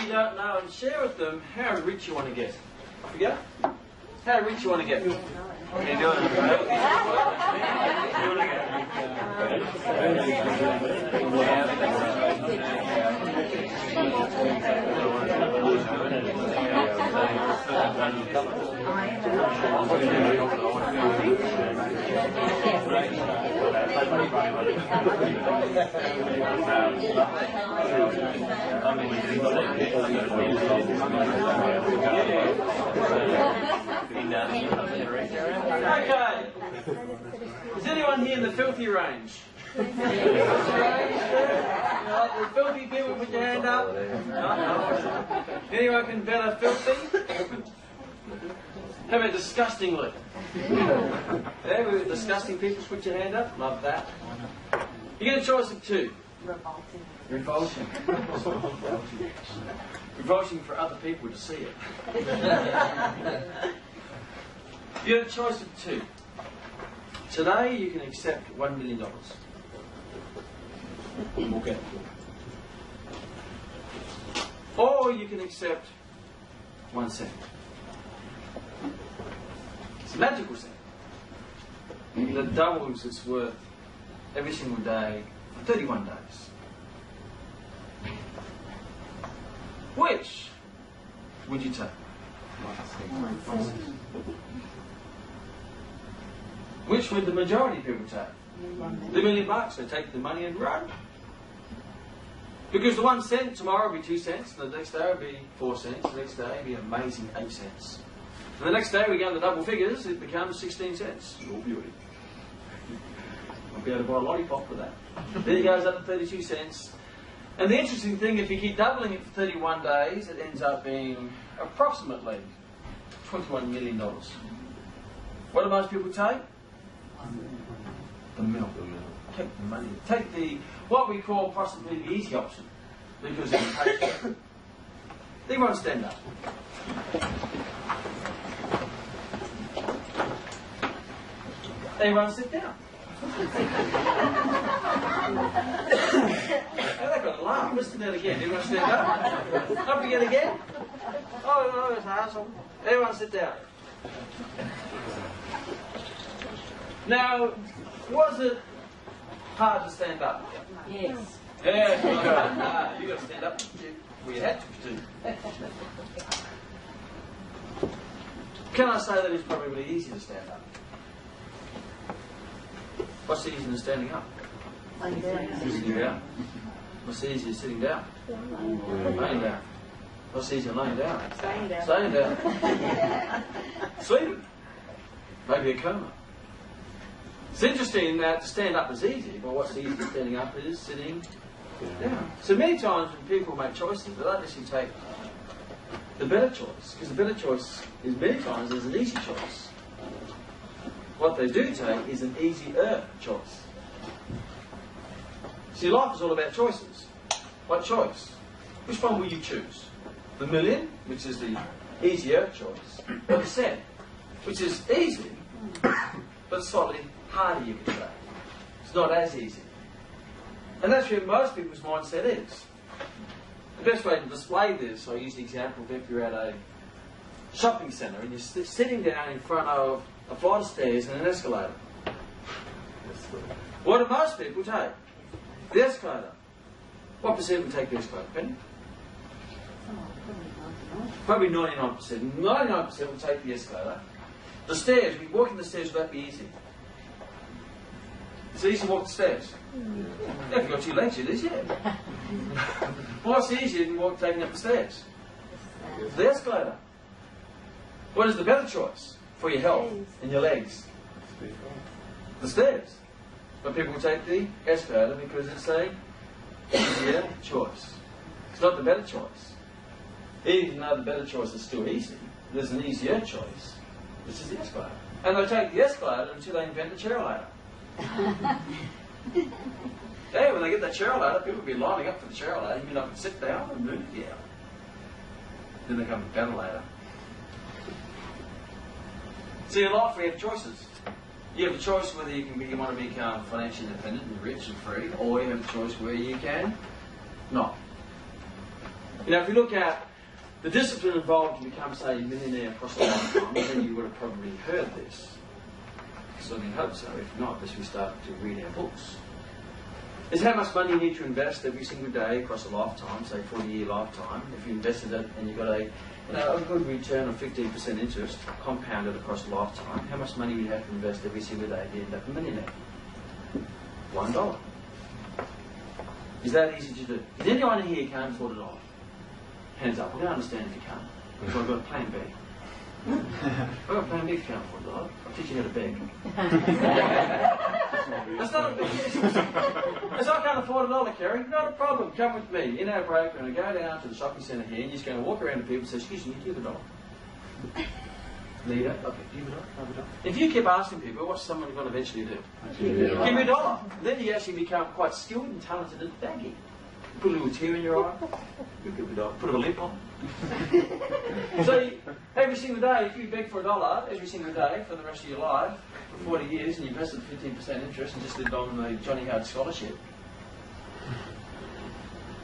you don't know and share with them how rich you want to get. Off you go. How rich you want to get. You're doing Okay. Is anyone here in the filthy range? The filthy people, put your hand up. No. Anyone can better filthy? How about disgustingly? Yeah, we've got disgusting people, put your hand up. Love that. You get a choice of two. Revolting. Revolting for other people to see it. You have a choice of two. Today you can accept $1 million. Okay. Or you can accept 1 cent. It's a magical cent. That doubles its worth every single day for 31 days. Which would you take? 1 cent. Which would the majority of people take? The $1 million. They take the money and run. Because the 1 cent tomorrow will be 2 cents, and the next day will be 4 cents, the next day will be an amazing 8 cents. And the next day we go into double figures, it becomes 16 cents. Your beauty. I'll be able to buy a lollipop for that. Then it goes up to 32 cents. And the interesting thing, if you keep doubling it for 31 days, it ends up being approximately $21 million. What do most people take? The middle. Take the money. Take the, what we call possibly the easy option. Because it takes. They won't stand up. They won't sit down. They've got a laugh. Listen to that again. Everyone stand up. Up again again. Oh, it's an asshole. Everyone sit down. Now, was it hard to stand up? Yes. Yeah, you got to stand up. Well, you had to. Can I say that it's probably really easy to stand up? What's easier than standing up? Sitting down. What's easier than sitting down? Laying down. What's easier than laying down? Staying down. Staying down. Sleeping. Maybe a coma. It's interesting that to stand up is easy, but what's easy than standing up is sitting down. So many times when people make choices, they don't necessarily take the better choice, because the better choice is many times is an easy choice. What they do take is an easier choice. See, life is all about choices. What choice? Which one will you choose? The million, which is the easier choice, or the cent, which is easy, but slightly harder, you could say. It's not as easy. And that's where most people's mindset is. The best way to display this, I use the example of if you're at a shopping centre and you're sitting down in front of a flight of stairs and an escalator. What do most people take? The escalator. What percent would take the escalator, Penny? Probably 99%. 99% would take the escalator. The stairs, we walk in the stairs, would that be easy? It's easy to walk the stairs. If you've got 2 legs, it is, yeah. What's easier than taking up the stairs? The escalator. What is the better choice for your health and your legs? The stairs. But people will take the escalator because it's a easier choice. It's not the better choice. Even though the better choice is still easy, there's an easier choice, which is the escalator. And they'll take the escalator until they invent the chair-o-lator. Hey, when they get that chair-o-later, people will be lining up for the chair-o-later. You mean I can sit down and move? Yeah. Then they come to ventilator. See, in life we have choices. You have a choice whether you want to become financially independent and rich and free, or you have a choice where you can not. You know, if you look at the discipline involved to become, say, a millionaire across a lifetime, then you would have probably heard this. I certainly hope so. If not, as we start to read our books. Is how much money you need to invest every single day across a lifetime, say 40-year lifetime. If you invested it and you got a good return of 15% interest compounded across a lifetime, how much money you have to invest every single day to end up a millionaire? $1. Is that easy to do? Is anyone here who can't afford $1? Hands up. We don't understand if you can't. So I've got a plan B. I've got a plan B if you can't afford $1. I'll teach you how to beg. That's not a big issue. As I can't afford $1, Kerry, not a problem. Come with me. In our break, we're going to go down to the shopping centre here, and you're just going to walk around to people and say, excuse me, do you have $1? Leader, okay, do you have $1? If you keep asking people, what's someone going to eventually do? Give me $1. Then you actually become quite skilled and talented at begging. Put a little tear in your eye. Put a lip on. So every single day, if you beg for $1 every single day for the rest of your life, for 40 years, and you invested 15% interest and just lived on the Johnny Hard scholarship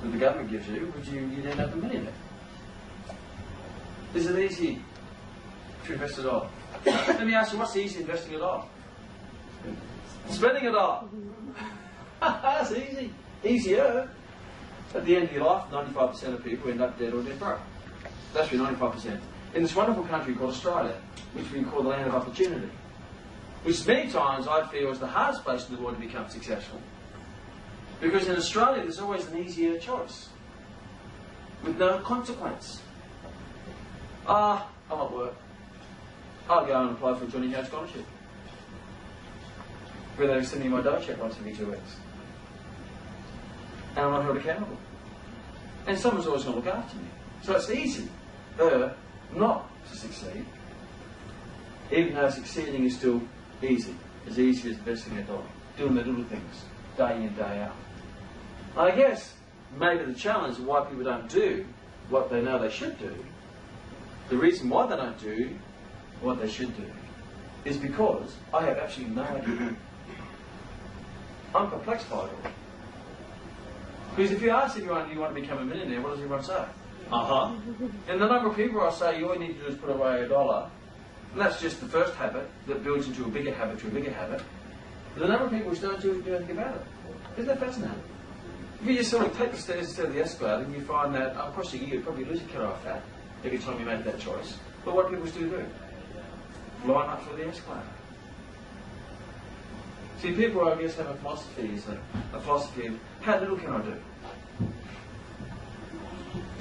that the government gives you, you'd end up a millionaire. Is it easy to invest $1? Let me ask you, what's easy investing $1? Spending $1. That's easy. Easier. At the end of your life, 95% of people end up dead or dead broke. That's really 95%. In this wonderful country called Australia, which we call the land of opportunity, which many times I feel is the hardest place in the world to become successful. Because in Australia, there's always an easier choice, with no consequence. I'm at work. I'll go and apply for a Johnny Hard scholarship. Where they send me my dough check once every 2 weeks. And I'm not held accountable. And someone's always going to look after me. So it's easy not to succeed, even though succeeding is still easy. As easy as investing $1. Doing the little things, day in, day out. I guess maybe the challenge of why people don't do what they know they should do, the reason why they don't do what they should do, is because I have absolutely no idea. I'm perplexed by it all. Because if you ask everyone, do you want to become a millionaire, what does everyone say? And the number of people I say, all you need to do is put away $1, and that's just the first habit that builds into a bigger habit to a bigger habit. The number of people who don't do anything about it. Isn't that fascinating? If you just sort of take the stairs instead of the escalator, and you find that across a year, you'd probably lose a kilo of fat every time you make that choice. But what do people still do? Line up for the escalator. See, people, I guess, have a philosophy of how little can I do?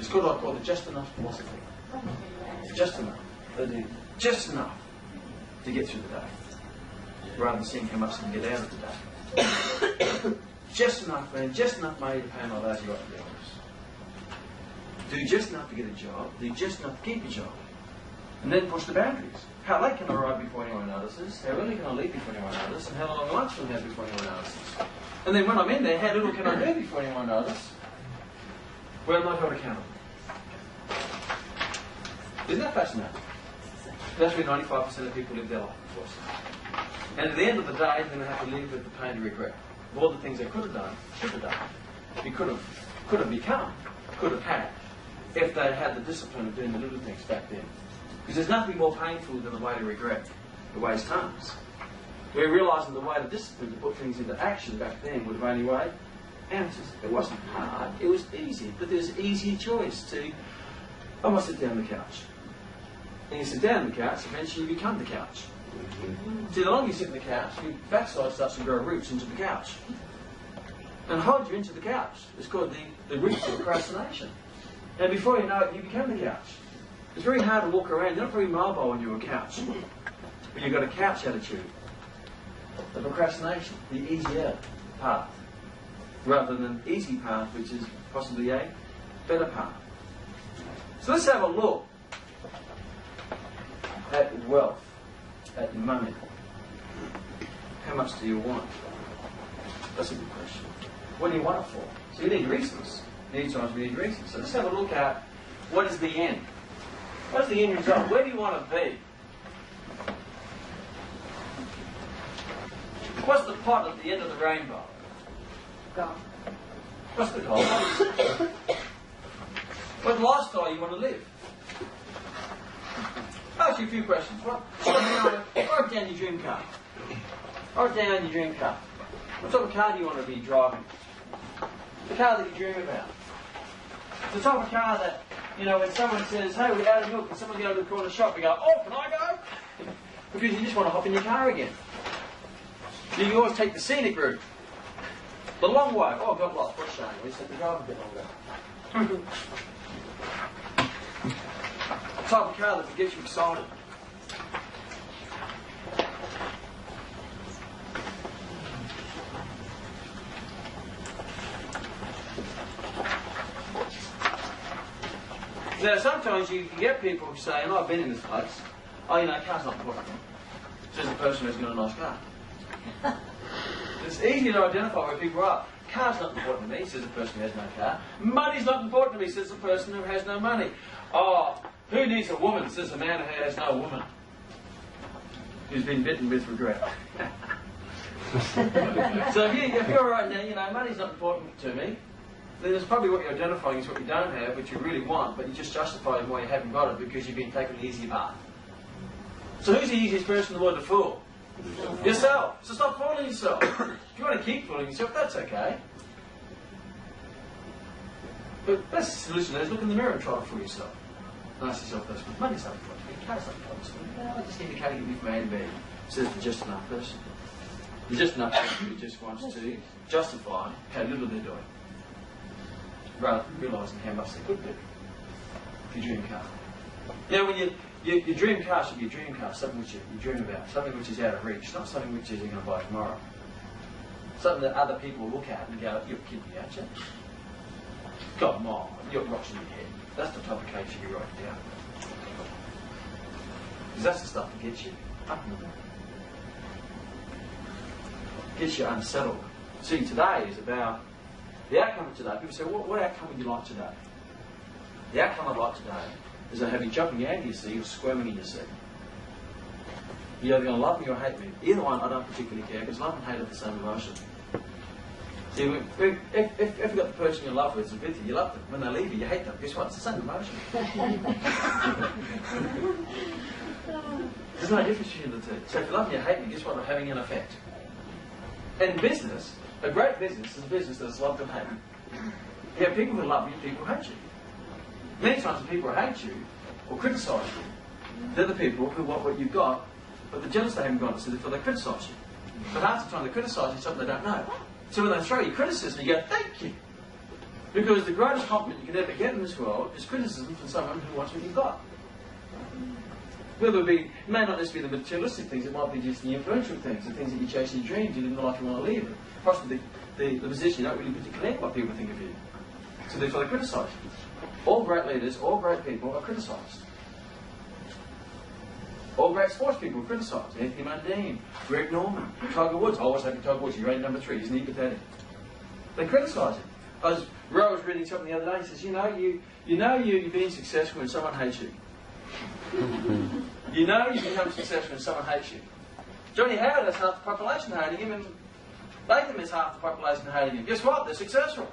It's called what I call the just enough philosophy. Just enough. They do just enough to get through the day, rather than seeing how much they can get out of the day. Just enough, man. Just enough money to pay my lazy right bills. Do just enough to get a job. Do just enough to keep a job. And then push the boundaries. How late can I arrive before anyone notices? How early can I leave before anyone notices? And how long a lunch can I have before anyone notices? And then when I'm in there, how little can I do before anyone notices? Well, I'm not held accountable. Isn't that fascinating? That's where 95% of people live their life, of course. And at the end of the day, they're going to have to live with the pain and regret of all the things they could have done, should have done, we could have become, could have had, if they had the discipline of doing the little things back then. Because there's nothing more painful than the way to regret, the waste times. We're realising the way to discipline to put things into action back then would have only way answers. It wasn't hard, it was easy. But there's an easy choice to, I must sit down on the couch. And you sit down on the couch, eventually you become the couch. See, the longer you sit on the couch, your backside starts to grow roots into the couch. And hold you into the couch. It's called the roots of procrastination. And before you know it, you become the couch. It's very hard to walk around. You're not very mobile when you're a couch. But you've got a couch attitude. The procrastination, the easier path, rather than an easy path, which is possibly a better path. So let's have a look at wealth, at money. How much do you want? That's a good question. What do you want it for? So you need reasons. Many times we need reasons. So let's have a look at what is the end. What is the end result? Where do you want to be? What's the pot at the end of the rainbow? Gold. What's the goal? What lifestyle you want to live? I'll ask you a few questions. Write down your dream car. Write down your dream car. What type of car do you want to be driving? The car that you dream about. The type of car that, you know, when someone says, hey, we're out of milk, and someone go to the corner shop, you go, oh, can I go? Because you just want to hop in your car again. You can always take the scenic route. The long way. Oh, I've got lost. What's shame? We said the drive a bit longer. The type of car that gets you excited. Now, sometimes you can get people saying, oh, I've been in this place. Oh, you know, car's not important. Says the person who's got a nice car. It's easy to identify where people are. Car's not important to me, says the person who has no car. Money's not important to me, says the person who has no money. Oh, who needs a woman, says the man who has no woman. Who's been bitten with regret. So if you're right now, you know, money's not important to me. Then it's probably what you're identifying is what you don't have, which you really want, but you're just justifying why you haven't got it because you've been taking the easy path. So who's the easiest person in the world to fool? Yourself. So stop fooling yourself. If you want to keep fooling yourself, that's okay. But best solution is look in the mirror and try to fool yourself. And ask yourself this, money's not important to me, car's not important to me. No, I just need a car to get me from A to B. Says the just enough person. The just enough person who just wants to justify how little they're doing, rather than realising how much they could do. Your dream car. Now, when your dream car should be a dream car, something which you dream about, something which is out of reach, not something which you're going to buy tomorrow. Something that other people look at and go, you're kidding me, aren't you? God, Mom, you're rocking your head. That's the type of case you write down. Because that's the stuff that gets you up in the morning. Gets you unsettled. See, today is about the outcome of today. People say, what outcome would you like today? The outcome I'd like today is I have you jumping out of your seat or squirming in your seat. You're either going to love me or hate me. Either one, I don't particularly care, because love and hate are the same emotion. See, if you've got the person you love with you, you love them. When they leave you, you hate them. Guess what? It's the same emotion. There's no difference between the two. So if you love me or hate me, guess what? They're having an effect. And in business, a great business is a business that's loved and hated. You have people who love you, people who hate you. Many times the people who hate you or criticise you, they're the people who want what you've got, but they're jealous they haven't got it, so therefore they criticise you. But half the time they criticise you something they don't know. So when they throw you criticism, you go, thank you. Because the greatest compliment you can ever get in this world is criticism from someone who wants what you've got. Whether it may not necessarily be the materialistic things, it might be just the influential things, the things that you chase in your dreams, you live the life you want to live, possibly the position you don't really particularly care what people think of you. So therefore they criticise you. All great leaders, all great people are criticised. All great sports people are criticised. Anthony Mundine, Greg Norman, Tiger Woods. I always happy Tiger Woods, you're rated number 3, isn't he pathetic? They criticise him. Roe was reading something the other day, he says, you know you're being successful when someone hates you. You know you become successful when someone hates you. Johnny Howard has half the population hating him, and Latham has half the population hating him. Guess what? They're successful.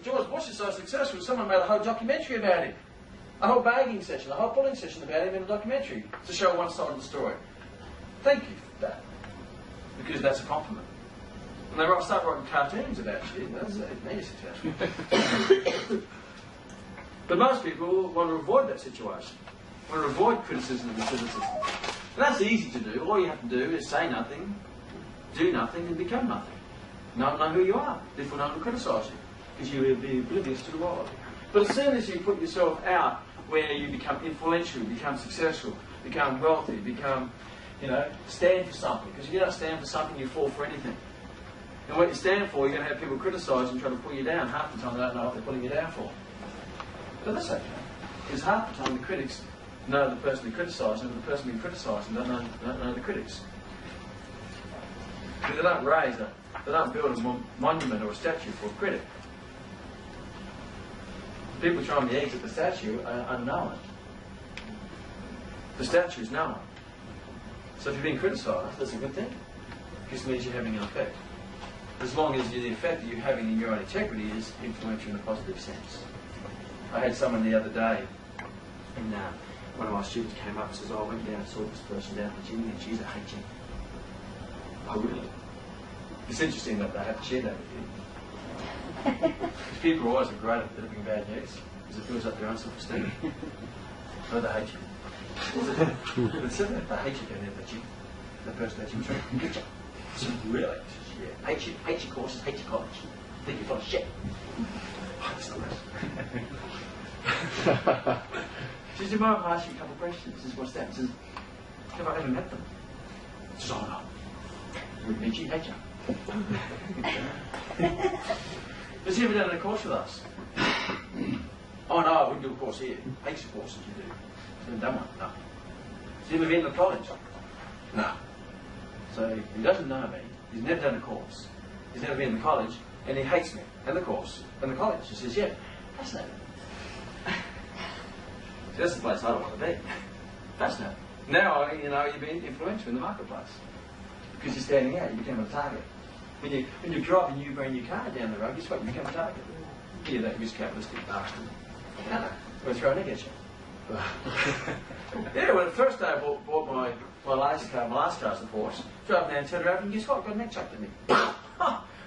George Bush is so successful, someone made a whole documentary about him. A whole bagging session, a whole pulling session about him in a documentary to show one side of the story. Thank you for that. Because that's a compliment. And they start writing cartoons about you, that's mega successful. But most people want to avoid that situation. Want to avoid criticism and cynicism. And that's easy to do. All you have to do is say nothing, do nothing, and become nothing. No one know who you are. Therefore no one will criticise you. Because you will be oblivious to the world. But as soon as you put yourself out where you become influential, become successful, become wealthy, become, stand for something. Because if you don't stand for something, you fall for anything. And what you stand for, you're going to have people criticise and try to pull you down. Half the time they don't know what they're pulling you down for. But that's okay. Because half the time the critics know the person being criticised, and the person being criticised and don't know the critics. Because they don't build a monument or a statue for a critic. People trying to exit the statue are known. The statue is known. So if you're being criticised, that's a good thing. Because it means you're having an effect. As long as the effect that you're having in your own integrity is influential in a positive sense. I had someone the other day, and one of my students came up and says, "Oh, I went down and saw this person down at the gym, and she's a HG." Oh, really? It's interesting that they have to share that with you. Because people are always great at delivering bad news, because it builds up their own self-esteem. Oh, they hate you. They said that they hate you down there at the gym. The person that you train. Get you. I said, really? She says, yeah. Hate your courses, hate your college. Think you're full of shit. Oh, that's not right. She said, "Mum, I'll ask you a couple of questions." She says, "What's that?" She says, "Have I ever met them?" She says, "Oh, no. We'd meet you, hate you." Has he ever done a course with us? "Oh, no, I wouldn't do a course here. Hates the courses you do." He's never done one? No. Has he ever been to college? No. So he doesn't know me, he's never done a course, he's never been to college, and he hates me, and the course, and the college. He says, "Yeah, fascinating." So that's the place I don't want to be. Fascinating. Now, you've been influential in the marketplace. Because you're standing out, you become a target. When you drive a new brand new car down the road, guess what? You become a target. You're that miscapitalistic bastard. No, we'll throw an egg at you. Yeah, when the first day I bought my last car, my last car's a Porsche, drove down, turned around, and guess what? Got a neck chucked at me.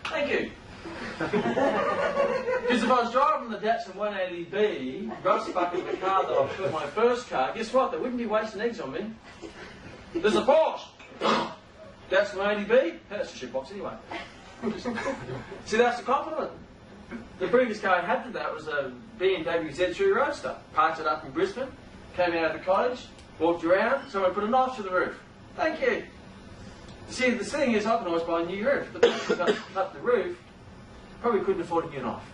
Thank you. Because if I was driving the Datsun 180B, rust bucket the car that I put my first car, guess what? They wouldn't be wasting eggs on me. There's a Porsche. Datsun 180B? That's a shitbox anyway. See, that's the compliment. The previous car I had to that was a BMW Z3 Roadster. Parked it up in Brisbane, came out of the college, walked around, someone put a knife to the roof. Thank you. See, the thing is, I can always buy a new roof. The person who cut the roof probably couldn't afford a new knife.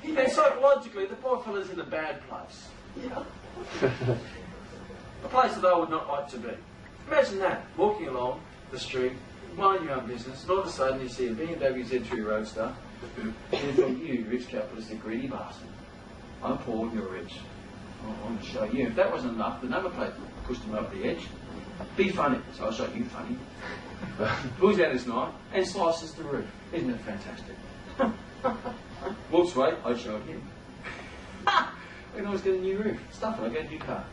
And psychologically, the poor fella's in a bad place. A place that I would not like to be. Imagine that, walking along the street, mind your own business, and all of a sudden you see a BMW Z3 Roadster, and you think, "You rich capitalistic greedy bastard. I'm poor and you're rich. Oh, I'm going to show you." If that wasn't enough, the number plate pushed him over the edge. "Be funny." So I'll show you funny. Pulls out his knife and slices the roof. Isn't it fantastic? Walks away, I showed him. I can always get a new roof. Stuff it, I get a new car.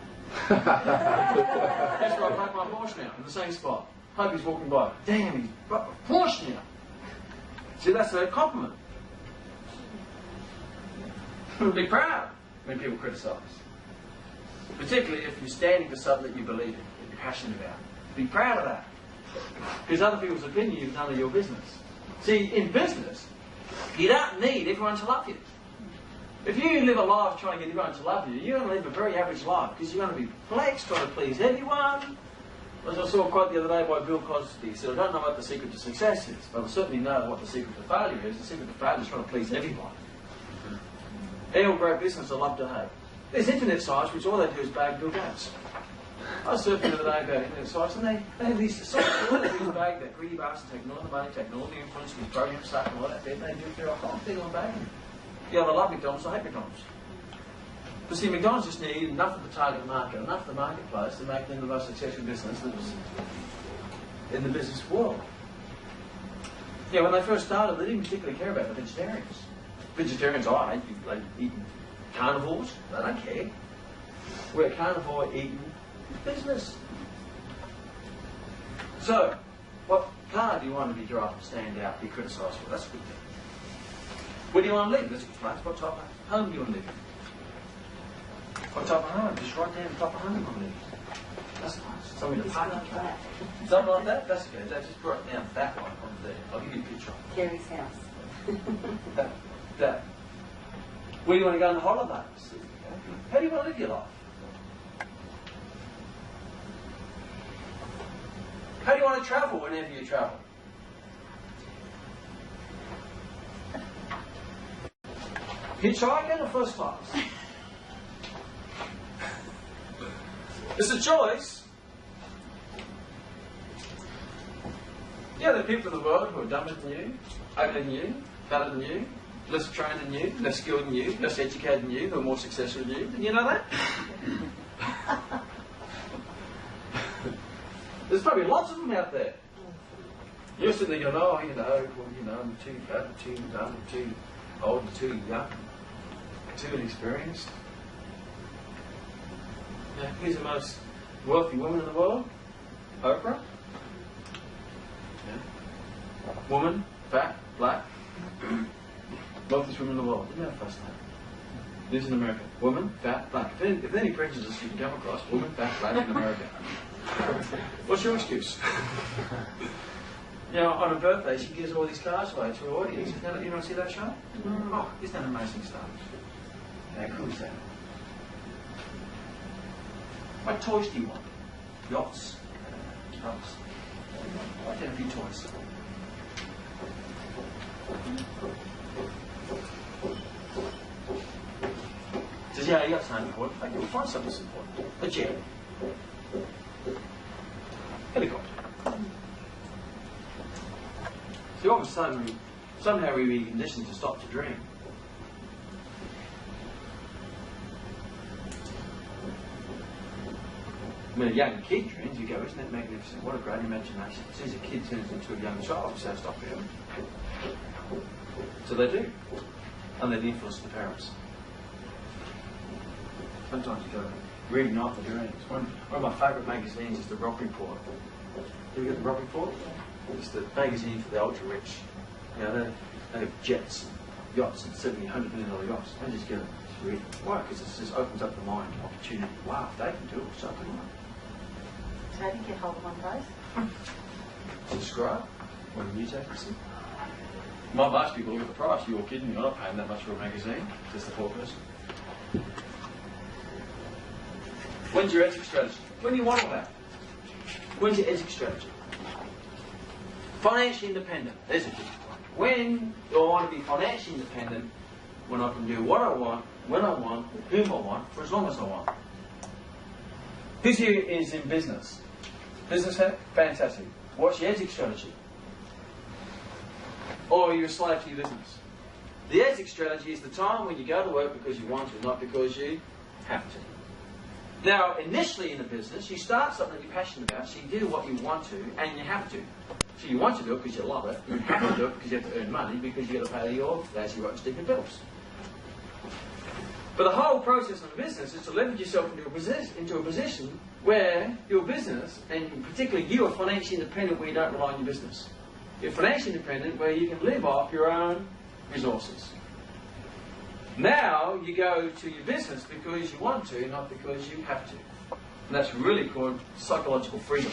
That's where I park my Porsche now, in the same spot. Hope he's walking by. Damn, he's got a Porsche now. See, that's a compliment. Be proud when people criticise. Particularly if you're standing for something that you believe in, that you're passionate about. Be proud of that. Because other people's opinion is none of your business. See, in business, you don't need everyone to love you. If you live a life trying to get everyone to love you, you're going to live a very average life because you're going to be flex, trying to please everyone. As I saw a quote the other day by Bill Cosby, he said, "I don't know what the secret to success is, but I certainly know what the secret to failure is. The secret to failure is trying to please everyone." Any old great business I love to hate. There's internet sites which all they do is bag Bill Gates. I was surfing the other day about internet sites, and they have these sites, all they do is bag that greedy bastard, taking all the money, taking all the influence from the program stuff and all that. They do their whole thing on bagging. Yeah, I love McDonald's, I hate McDonald's. But see, McDonald's just need enough of the target market, enough of the marketplace to make them the most successful business that was in the business world. Yeah, when they first started, they didn't particularly care about the vegetarians. Vegetarians, I hate you, like eating carnivores, they don't care. We're carnivore eating business. So, what car do you want to be driving, stand out, be criticised for? That's a good thing. Where do you want to live? That's a good place. What type of home do you want to live in? What type of home? Just write down the type of home you want to live in. That's nice. Something to park. Something like that? That's good. Just write down that one on there. I'll give you a picture. Carrie's house. That. Where do you want to go on the holidays? How do you want to live your life? How do you want to travel whenever you travel? Hitchhiking or first class? It's a choice. Yeah, there are people in the world who are dumber than you, uglier than you, better than you, less trained than you, less skilled than you, less educated than you, who are more successful than you. Did you know that? There's probably lots of them out there. You're sitting there going, I'm too fat, I'm too dumb, I'm too old, I'm too young. too inexperienced. Now, who's the most wealthy woman in the world? Oprah. Yeah. Woman, fat, black. Wealthiest woman in the world. Isn't that fascinating? Lives in America. Woman, fat, black. If there's any prejudice you can come across, woman, fat, black in America. What's your excuse? You know, on her birthday, she gives all these cars away to her audience. You don't see that show? Oh, isn't that amazing stuff? How cool is that? What toys do you want? Yachts. Yachts. I get a few toys. Says, yeah, yachts aren't important. I can find something that's important. A jet. Helicopter. See, all of a sudden, somehow we were conditioned to stop to dream. When a young kid dreams, you go, isn't that magnificent? What a great imagination. As soon as a kid turns into a young child, you say, stop there. So they do. Under the influence of the parents. Sometimes you go, reignite the dreams. One of my favourite magazines is the Rock Report. Have you got the Rock Report? It's the magazine for the ultra-rich. You know, they have jets, yachts, and $70, $100 million yachts. They just get it. Read it. Why? Because it just opens up the mind, opportunity. Wow, if they can do it, so can I. So how do you get hold of one price? Subscribe when you take it. Might ask people, look at the price. You're kidding, you're not paying that much for a magazine. Just the poor person. When's your exit strategy? When do you want all that? When's your exit strategy? Financially independent. There's a big one. When do I want to be financially independent? When I can do what I want, when I want, with whom I want, for as long as I want. Who here is in business? Business head? Fantastic. What's your exit strategy? Or are you a slave to your business? The exit strategy is the time when you go to work because you want to, not because you have to. Now, initially in the business, you start something that you're passionate about, so you do what you want to, and you have to. So you want to do it because you love it, you have to do it because you have to earn money, because you've got to pay your fancy rotten sticky bills. But the whole process of the business is to leverage yourself into a position where your business, and particularly you, are financially independent where you don't rely on your business. You're financially independent where you can live off your own resources. Now you go to your business because you want to, not because you have to. And that's really called psychological freedom.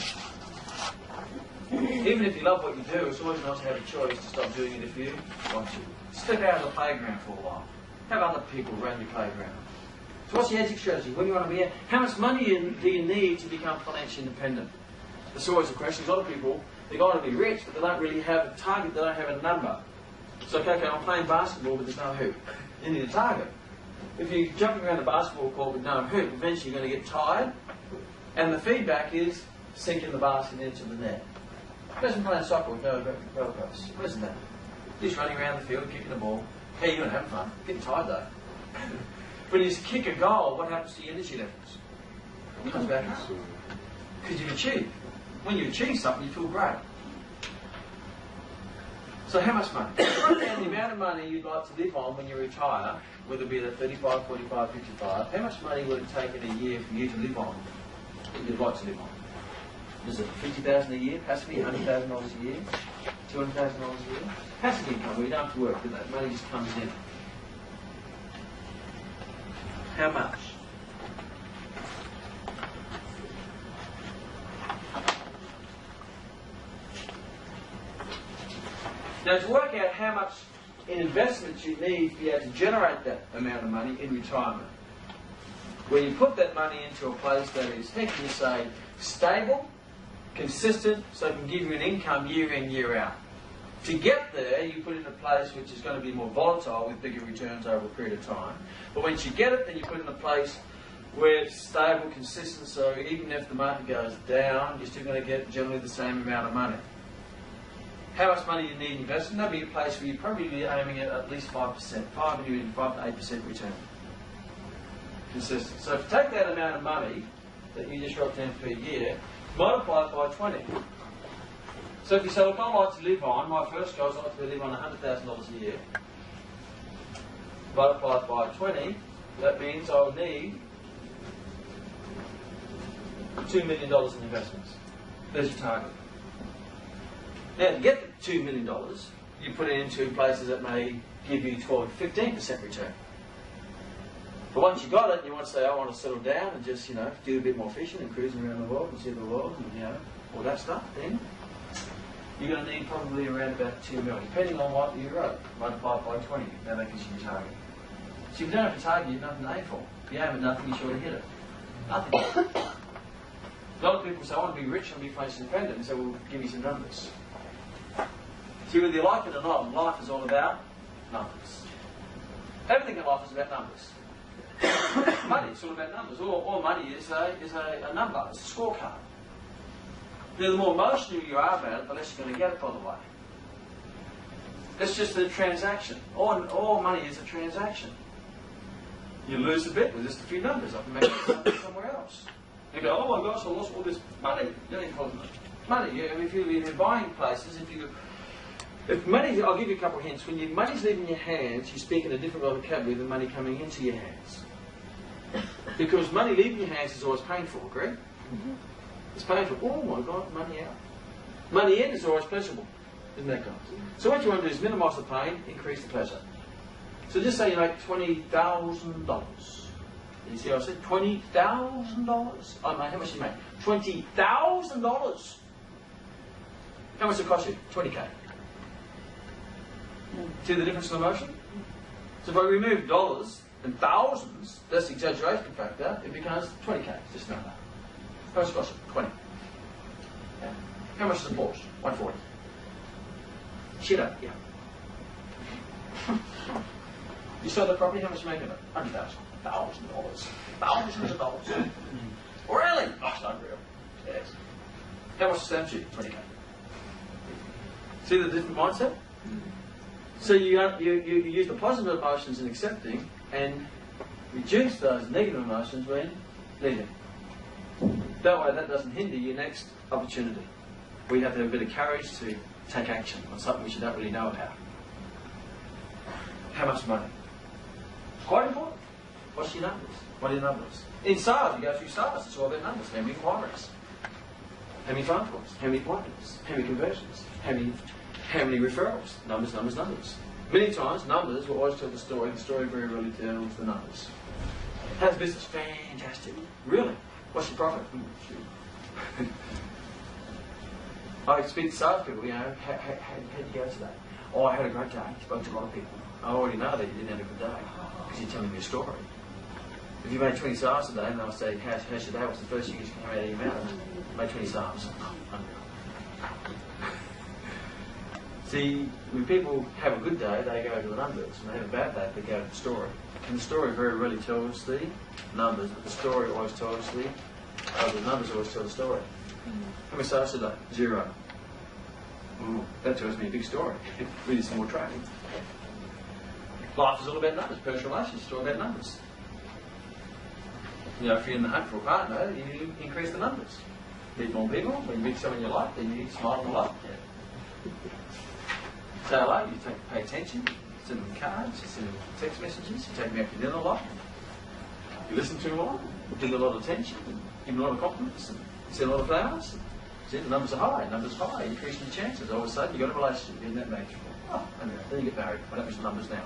Even if you love what you do, it's always nice to have a choice to stop doing it if you want to. Step out of the playground for a while. Have other people run your playground. So what's your exit strategy? Where do you want to be at? How much money do you need to become financially independent? That's always the question. A lot of people, they want to be rich, but they don't really have a target, they don't have a number. So, okay, I'm playing basketball, but there's no hoop. You need a target. If you're jumping around the basketball court with no hoop, eventually you're going to get tired, and the feedback is sinking the basket into the net. Imagine playing soccer with no goalposts. Imagine that. Just running around the field, kicking the ball. Hey, you're going to have fun. Getting tired though. When you kick a goal, what happens to your energy levels? It comes back up. Because you've achieved. When you achieve something, you feel great. So how much money? Write down the amount of money you'd like to live on when you retire, whether it be at 35, 45, 55. How much money would it take in a year for you to live on that you'd like to live on? Is it $50,000 a year? Has to be $100,000 a year? $200,000 a year? Passive income where you don't have to work, but that money just comes in. How much? Now, to work out how much in investments you need to be able to generate that amount of money in retirement, where you put that money into a place that is, how can you say, stable, consistent, so it can give you an income year in, year out. To get there, you put it in a place which is going to be more volatile with bigger returns over a period of time. But once you get it, then you put it in a place where it's stable, consistent, so even if the market goes down, you're still going to get generally the same amount of money. How much money you need in investment? That'll be a place where you're probably aiming at least 5%, 5 to 8% return. Consistent. So if you take that amount of money that you just wrote down per year, multiply it by 20. So if you say, look, I like to live on, my first goal is I like to live on $100,000 a year. multiplied by 20, that means I'll need $2 million in investments. There's your target. Now, to get the $2 million, you put it into places that may give you 12 to 15% return. But once you got it, you want to say, I want to settle down and just, do a bit more fishing and cruising around the world and see the world and, all that stuff, then you're going to need probably around about 2 million, depending on what you wrote, multiplied by 20. Now that gives you your target. So if you don't have a target, you've nothing to aim for. If you aim at nothing, you're sure to hit it. Nothing. A lot of people say, I want to be rich and be financially independent. And say, well, give me some numbers. See, whether you like it or not, life is all about numbers. Everything in life is about numbers. Money is all about numbers. All money is a number. It's a scorecard. Now, the more emotional you are about it, the less you're going to get it, by the way. It's just a transaction. All money is a transaction. You lose a bit with just a few numbers. I can make it somewhere else. You go, oh my gosh, I lost all this money. You don't even call it money. If you're buying places, if money, I'll give you a couple of hints. When your money's leaving your hands, you speak in a different vocabulary than money coming into your hands. Because money leaving your hands is always painful, agree? Mm-hmm. It's painful. Oh my God, money out. Money in is always pleasurable, isn't that, guys? So what you want to do is minimise the pain, increase the pleasure. So just say you make $20,000. You see what I said? $20,000. Oh mate, how much do you make? $20,000. How much does it cost you? 20K. See the difference in emotion? So if I remove dollars and thousands, that's the exaggeration factor, it becomes 20K. Just know that. How much does it cost you? 20. Yeah. How much is a Porsche? 140. Shit up, yeah. You sell the property, how much are you making it? $100,000. $1,000. Thousands of dollars. Really? Oh, it's unreal. Yes. How much is stamp duty? 20K. See the different mindset? So you use the positive emotions in accepting and reduce those negative emotions when leaving. That way that doesn't hinder your next opportunity. We have to have a bit of courage to take action on something which you don't really know about. How much money? Quite important. What's your numbers? What are your numbers? In sales, you go through sales, it's all about numbers. How many inquiries? How many phone calls? How many appointments? How many conversions? How many referrals? Numbers, numbers, numbers. Many times, numbers will always tell the story. The story very rarely tells the numbers. How's business? Fantastic. Really? What's your profit? I speak to salespeople, how did you go today? Oh, I had a great day. Spoke to a lot of people. I already know that you didn't have a good day because you're telling me a story. If you made 20 sales today and they'll say, how's your day? What's the first thing you come out of your mouth? Made 20 sales. See, when people have a good day, they go to the numbers. When they have a bad day, they go to the story. And the story very rarely tells the numbers, but the story always tells the numbers always tell the story. How many sales today? 0. Ooh, that tells me a big story. We need some more training. Life is all about numbers. Personal relationships are all about numbers. If you're in the hunt for a partner, you increase the numbers. Meet more people. When you meet someone you like, then you smile and laugh. Yeah. Say hello, you pay attention, you send them cards, you send them text messages, you take them out to dinner a lot, you listen to them a lot, you give them a lot of attention, give them a lot of compliments, and send a lot of flowers. See, the numbers are high, increasing your chances. All of a sudden, you've got a relationship, you're in that match. Oh, anyway, then you get married. What happens to the numbers now?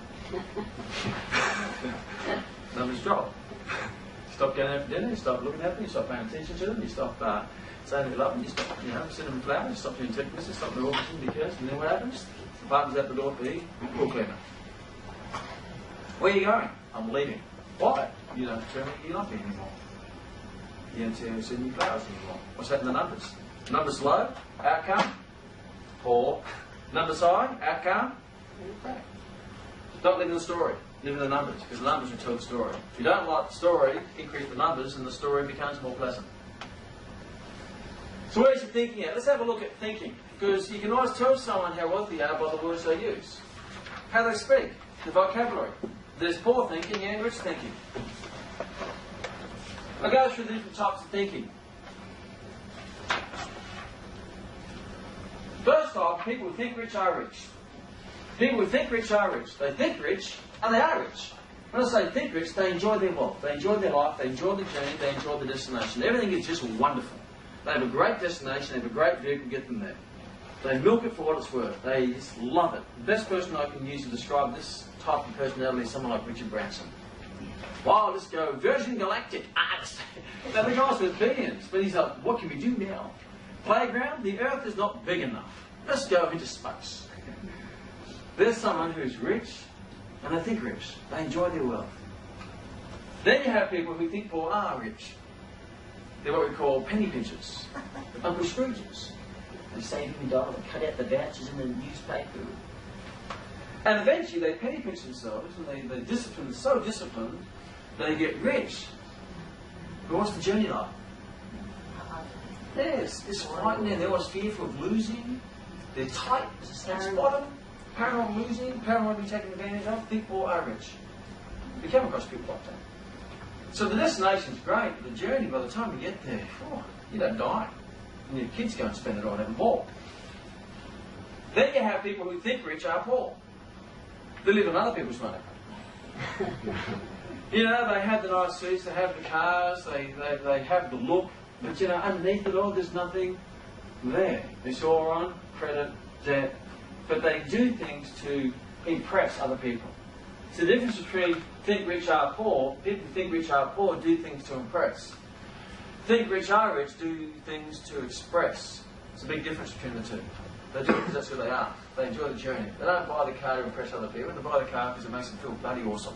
Numbers drop. Stop going out for dinner, you stop looking at them, you stop paying attention to them, you stop saying you love them, you stop sending them flowers, you stop doing text messages, stop doing all this because, and then what happens? The partner's at the door for the pool cleaner. Where are you going? I'm leaving. Why? You don't tell me you love me anymore. You don't send me flowers anymore. What's happening to the numbers? Numbers low, outcome, poor. Numbers high, outcome, okay. Don't live in the story. Live in the numbers, because the numbers will tell the story. If you don't like the story, increase the numbers and the story becomes more pleasant. So where's your thinking at? Let's have a look at thinking. Because you can always tell someone how wealthy they are by the words they use. How they speak, the vocabulary. There's poor thinking and rich thinking. I'll go through the different types of thinking. First off, people who think rich are rich. People who think rich are rich. They think rich and they are rich. When I say think rich, they enjoy their wealth, they enjoy their life, they enjoy the journey, they enjoy the destination. Everything is just wonderful. They have a great destination, they have a great vehicle to get them there. They milk it for what it's worth. They just love it. The best person I can use to describe this type of personality is someone like Richard Branson. Wow, let's go Virgin Galactic. Now the guy's with billions, but he's like, what can we do now? Playground? The Earth is not big enough. Let's go into space. There's someone who's rich, and they think rich. They enjoy their wealth. Then you have people who think poor are rich. They're what we call penny pinchers, Uncle Scrooges. They save every dollar, they cut out the vouchers in the newspaper. And eventually they penny pinch themselves, and they discipline, so disciplined, they get rich. But what's the journey like? Yes, it's frightening. They're always fearful of losing. They're tight, that's bottom. Paranoid of losing, paranoid of being taken advantage of. Think poor are rich. We come across people like that. So the destination's great, but the journey, by the time you get there, you don't die. And your kids go and spend it all having a ball. Then you have people who think rich are poor. They live on other people's money. You know, they have the nice suits, they have the cars, they have the look, but you know, underneath it all, there's nothing there. It's all on credit, debt, but they do things to impress other people. So the difference between think rich are poor, people who think rich are poor do things to impress. Think rich are rich do things to express. It's a big difference between the two. They do it because that's who they are. They enjoy the journey. They don't buy the car to impress other people. They buy the car because it makes them feel bloody awesome.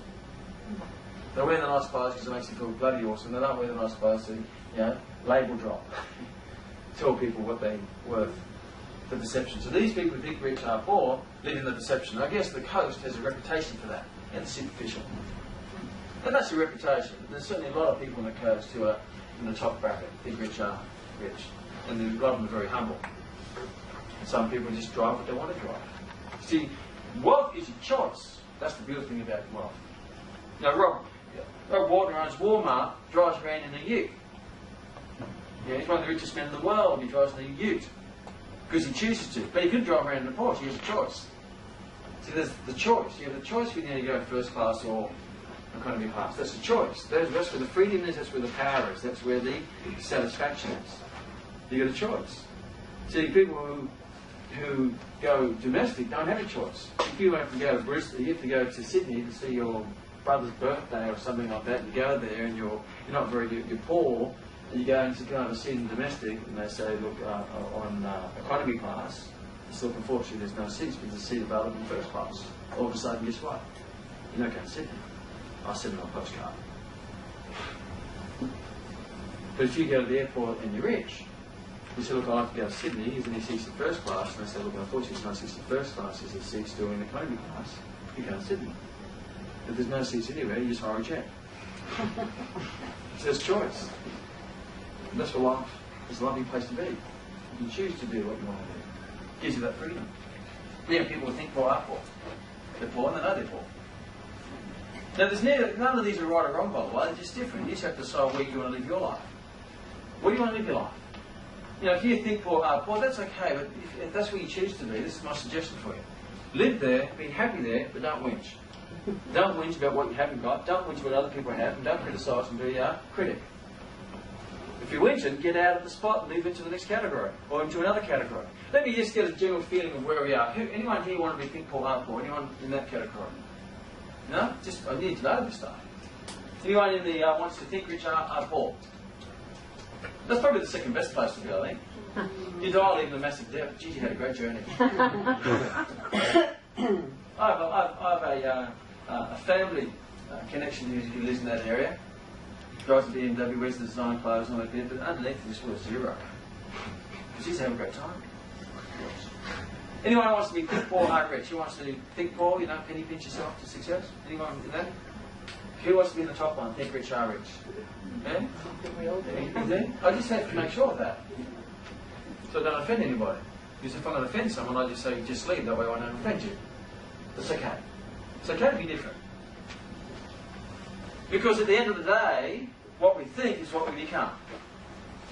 They wear the nice clothes because it makes them feel bloody awesome. They don't wear the nice clothes to, label drop. Tell people what they're worth. The perception. So these people who think rich are poor live in the perception. I guess the coast has a reputation for that. And it's superficial. And that's a reputation. There's certainly a lot of people on the coast who are in the top bracket, think rich are rich. And a lot of them are very humble. And some people just drive what they want to drive. See, wealth is a choice. That's the beautiful thing about wealth. Now, Rob Walton owns Walmart, drives around in a ute. Yeah, he's one of the richest men in the world. He drives in a ute because he chooses to. But he could drive around in a Porsche. He has a choice. See, there's the choice. You have the choice whether you go first class or economy class. That's a choice. That's where the freedom is. That's where the power is. That's where the satisfaction is. You got a choice. See, people who go domestic don't have a choice. If you have to go to Bristol, you have to go to Sydney to see your brother's birthday or something like that. You go there and you're not very good. You're poor. And you go and you can have a seat in domestic, and they say, look, on economy class, it's look, unfortunately there's no seats, but there's a seat available in first class. All of a sudden, guess what? You're not going to sit there. I sit on a postcard. But if you go to the airport and you're rich, you say, look, I like to go to Sydney, here's any seats in first class, and they say, look, unfortunately there's no seats in first class, there's a seats still in economy class. You go to Sydney. If there's no seats anywhere, you just hire a jet. So there's choice. And that's what life is a lovely place to be. You can choose to do what you want to do. It gives you that freedom. Yeah, people think poor are poor. They're poor and they know they're poor. Now, none of these are right or wrong, by the way. They're just different. You just have to decide where you want to live your life. Where do you want to live your life? You know, if you think poor are poor, that's okay. But if that's where you choose to be, this is my suggestion for you. Live there, be happy there, but don't whinge. Don't whinge about what you haven't got. Don't whinge what other people have. And don't criticise and be a critic. If you're whinging, get out of the spot and move into the next category, or into another category. Let me just get a general feeling of where we are. Anyone here want to be think poor, are poor? Anyone in that category? No? Just, I need to know this stuff. Anyone in the wants to think rich, are poor? That's probably the second best place to be, I think. You die leaving a massive debt. Geez, you had a great journey. I have a family connection who lives in that area. Drives a BMW, wears the design clothes and all that bit, but underneath this was zero. Because he's having a great time. Anyone who wants to be think poor, are rich? Who wants to think poor, penny pinch yourself to success? Anyone in that? Who wants to be in the top one? Think rich, are rich? Yeah? I just have to make sure of that. So I don't offend anybody. Because if I'm going to offend someone, I just say, just leave, that way I don't offend you. That's okay. It's okay to be different. Because at the end of the day, what we think is what we become.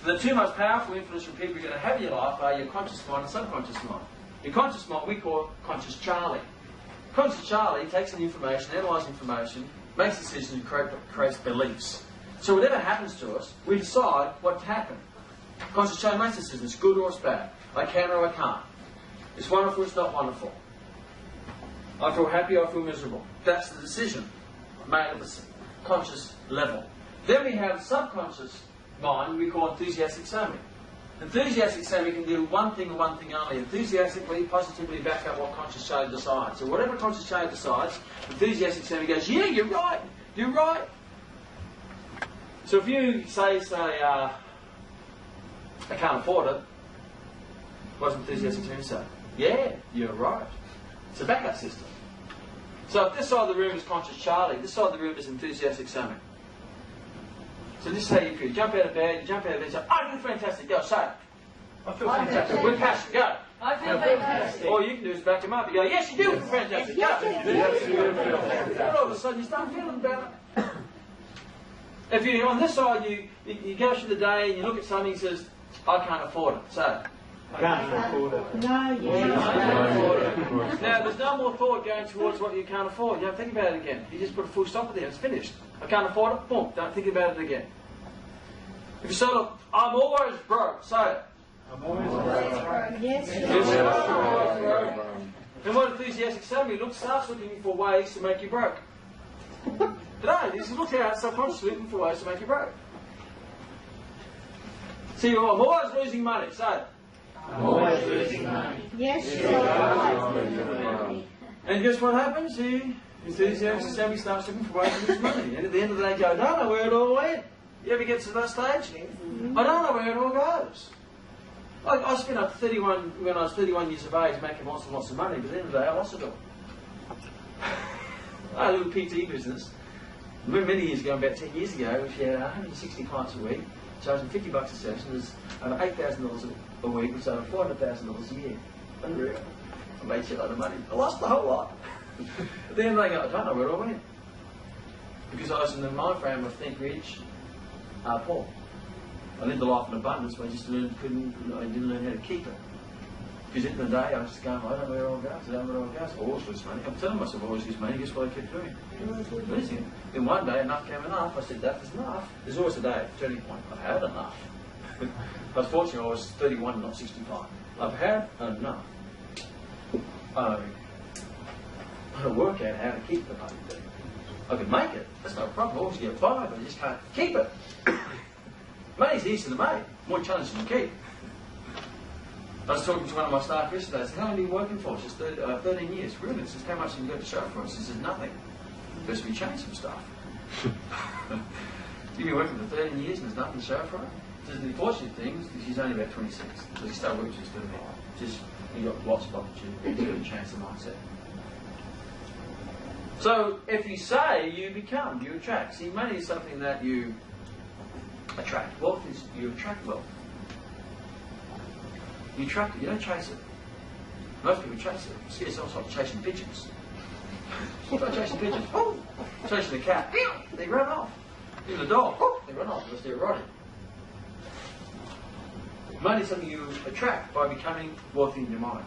The two most powerful influential people you're going to have in your life are your conscious mind and subconscious mind. Your conscious mind we call conscious Charlie. Conscious Charlie takes in information, analyses information, makes decisions and creates beliefs. So whatever happens to us, we decide what to happen. Conscious change makes decisions, it's good or it's bad. I can or I can't. It's wonderful, it's not wonderful. I feel happy, I feel miserable. That's the decision made at the conscious level. Then we have subconscious mind we call enthusiastic sammy. Enthusiastic sammy can do one thing and one thing only. Enthusiastically, positively back up what conscious change decides. So whatever conscious change decides, enthusiastic sammy goes, yeah, you're right, you're right. So if you say, I can't afford it, what's enthusiastic sammy say? Yeah, you're right. It's a backup system. So if this side of the room is conscious Charlie, this side of the room is enthusiastic Sammy. So this is how you feel. You jump out of bed, and say, I feel fantastic, go, say it. I feel fantastic. With passion, go. I feel fantastic. All you can do is back him up. You go, yes, you do feel fantastic, go. And all of a sudden you start feeling better. If you're on this side, you go through the day and you look at something and says, I can't afford it, say it. I can't afford it. No, yes. Now, there's no more thought going towards what you can't afford. You don't think about it again. You just put a full stop at there. It's finished. I can't afford it. Boom. Don't think about it again. If you say, look, I'm always broke, say it. I'm always broke. Yes. And what enthusiastic Sammy starts looking for ways to make you broke. Today, he looks out subconsciously looking for ways to make you broke. See, I'm always losing money, say it. I'm always losing money. Yes, and guess what happens? The enthusiastic Sammy starts looking for ways to lose money. And at the end of the day, you go, I don't know where it all went. You ever get to that stage? I don't know where it all goes. I spent up 31, when I was 31 years of age, making lots and lots of money, but at the end of the day, I lost it all. I had a little PT business. Many years ago, about 10 years ago, which had 160 clients a week, charging $50 a session. There's over $8,000 a week, which is over $400,000 a year. Unreal. I made shit load of money. I lost the whole lot. At the end of the day, I don't know where it all went. Because I was in the mind frame of think rich, poor. I lived a life in abundance, but I just didn't learn how to keep it. Because at the end of the day, I was just going, I don't know where it all goes, I don't know where it all goes. I always lose money. I'm telling myself I always lose money, guess what I kept doing? Losing. Then one day, enough came enough. I said, that is enough. There's always a day, turning point. I've had enough. Unfortunately, I was 31, not 65. I've had enough. I work out how to keep the money. I can make it. That's not a problem. I always get by, but I just can't keep it. Money's easy to make. More challenging to keep. I was talking to one of my staff yesterday. I said, how long have you been working for? She said, 13 years. Really? She says, how much have you got to show for us? She said, nothing. First we changed some stuff. You've been working for 13 years and there's nothing to show for her? She said, the unfortunate thing is she's only about 26. So she started working, she's 30. Just, you've got lots of opportunity. You've got to change the mindset. So, if you say, you become, you attract. See, money is something that you attract. Wealth is, you attract wealth. You attract it, you don't chase it. Most people chase it. You see yourself like chasing pigeons. Start chasing pigeons. Oh! Chasing the cat. They run off. Even the dog. Oh! They run off because they're erotic. Money is something you attract by becoming wealthy in your mind.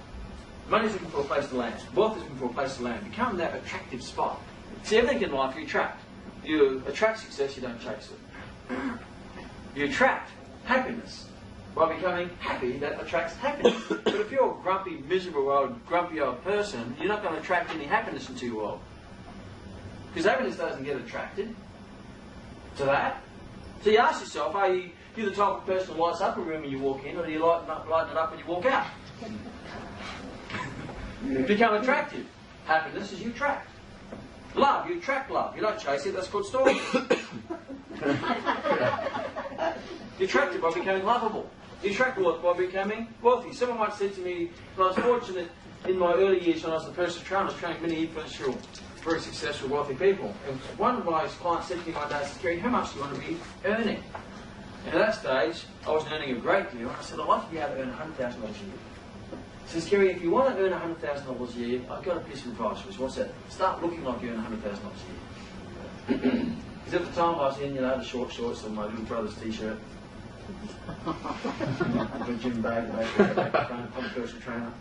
Money is looking for a place to land. Wealth is looking for a place to land. Become that attractive spot. See, everything in life you attract. You attract success, you don't chase it. You attract happiness by becoming happy. That attracts happiness. But if you're a grumpy, miserable, grumpy old person, you're not going to attract any happiness into your world. Because happiness doesn't get attracted to that. So you ask yourself, are you the type of person who lights up a room when you walk in, or do you lighten it up when you walk out? Become attractive. Happiness is you attract. Love, you attract love. You don't chase it, that's called stalking. You attract it by becoming lovable. You attract wealth by becoming wealthy. Someone once said to me, I was fortunate in my early years when I was the personal trainer, I was training many influential, very successful, wealthy people. And one of my clients said to me one day, Gary, how much do you want to be earning? And at that stage, I wasn't earning a great deal. And I said, I'd like to be able to earn $100,000 a year. He says, Gary, if you want to earn $100,000 a year, I've got a piece of advice for you. What's that? Start looking like you earn $100,000 a year. Because at the time I was in, the short shorts and my little brother's t-shirt. A gym bag, I'm a personal trainer.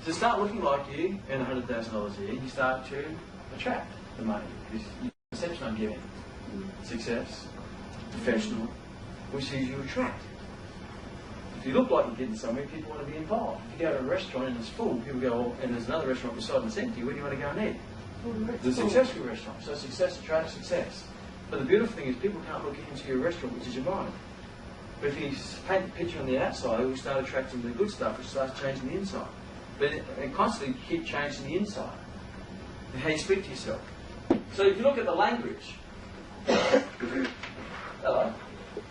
So start looking like you earn $100,000 a year, you start to attract the money. Because you perception I'm giving. Success, professional, which is you attract. If you look like you're getting somewhere, people want to be involved. If you go to a restaurant and it's full, people go, oh, and there's another restaurant beside and it's empty, where do you want to go and eat? It's a successful restaurant. So success attracts success. But the beautiful thing is people can't look into your restaurant, which is your mind. But if you paint the picture on the outside, it will start attracting the good stuff, which starts changing the inside. But and constantly keep changing the inside. And how you speak to yourself. So if you look at the language, hello,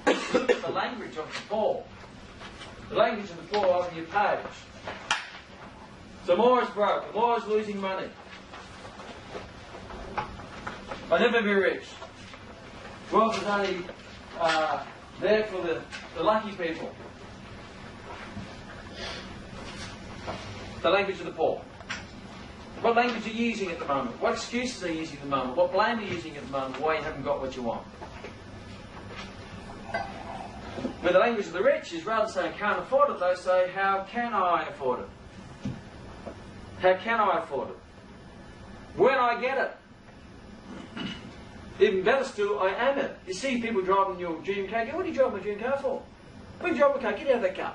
look at the language of the ball. The language of the ball over your page. So more is broke, more is losing money. I'll never be rich. Wealth is only there for the lucky people. The language of the poor. What language are you using at the moment? What excuses are you using at the moment? What blame are you using at the moment why you haven't got what you want? Where the language of the rich is rather than saying can't afford it, they say how can I afford it? How can I afford it? When I get it? Even better still, I am it. You see people driving your dream car, go, what are you driving my dream car for? What are you driving my car? Get out of that car.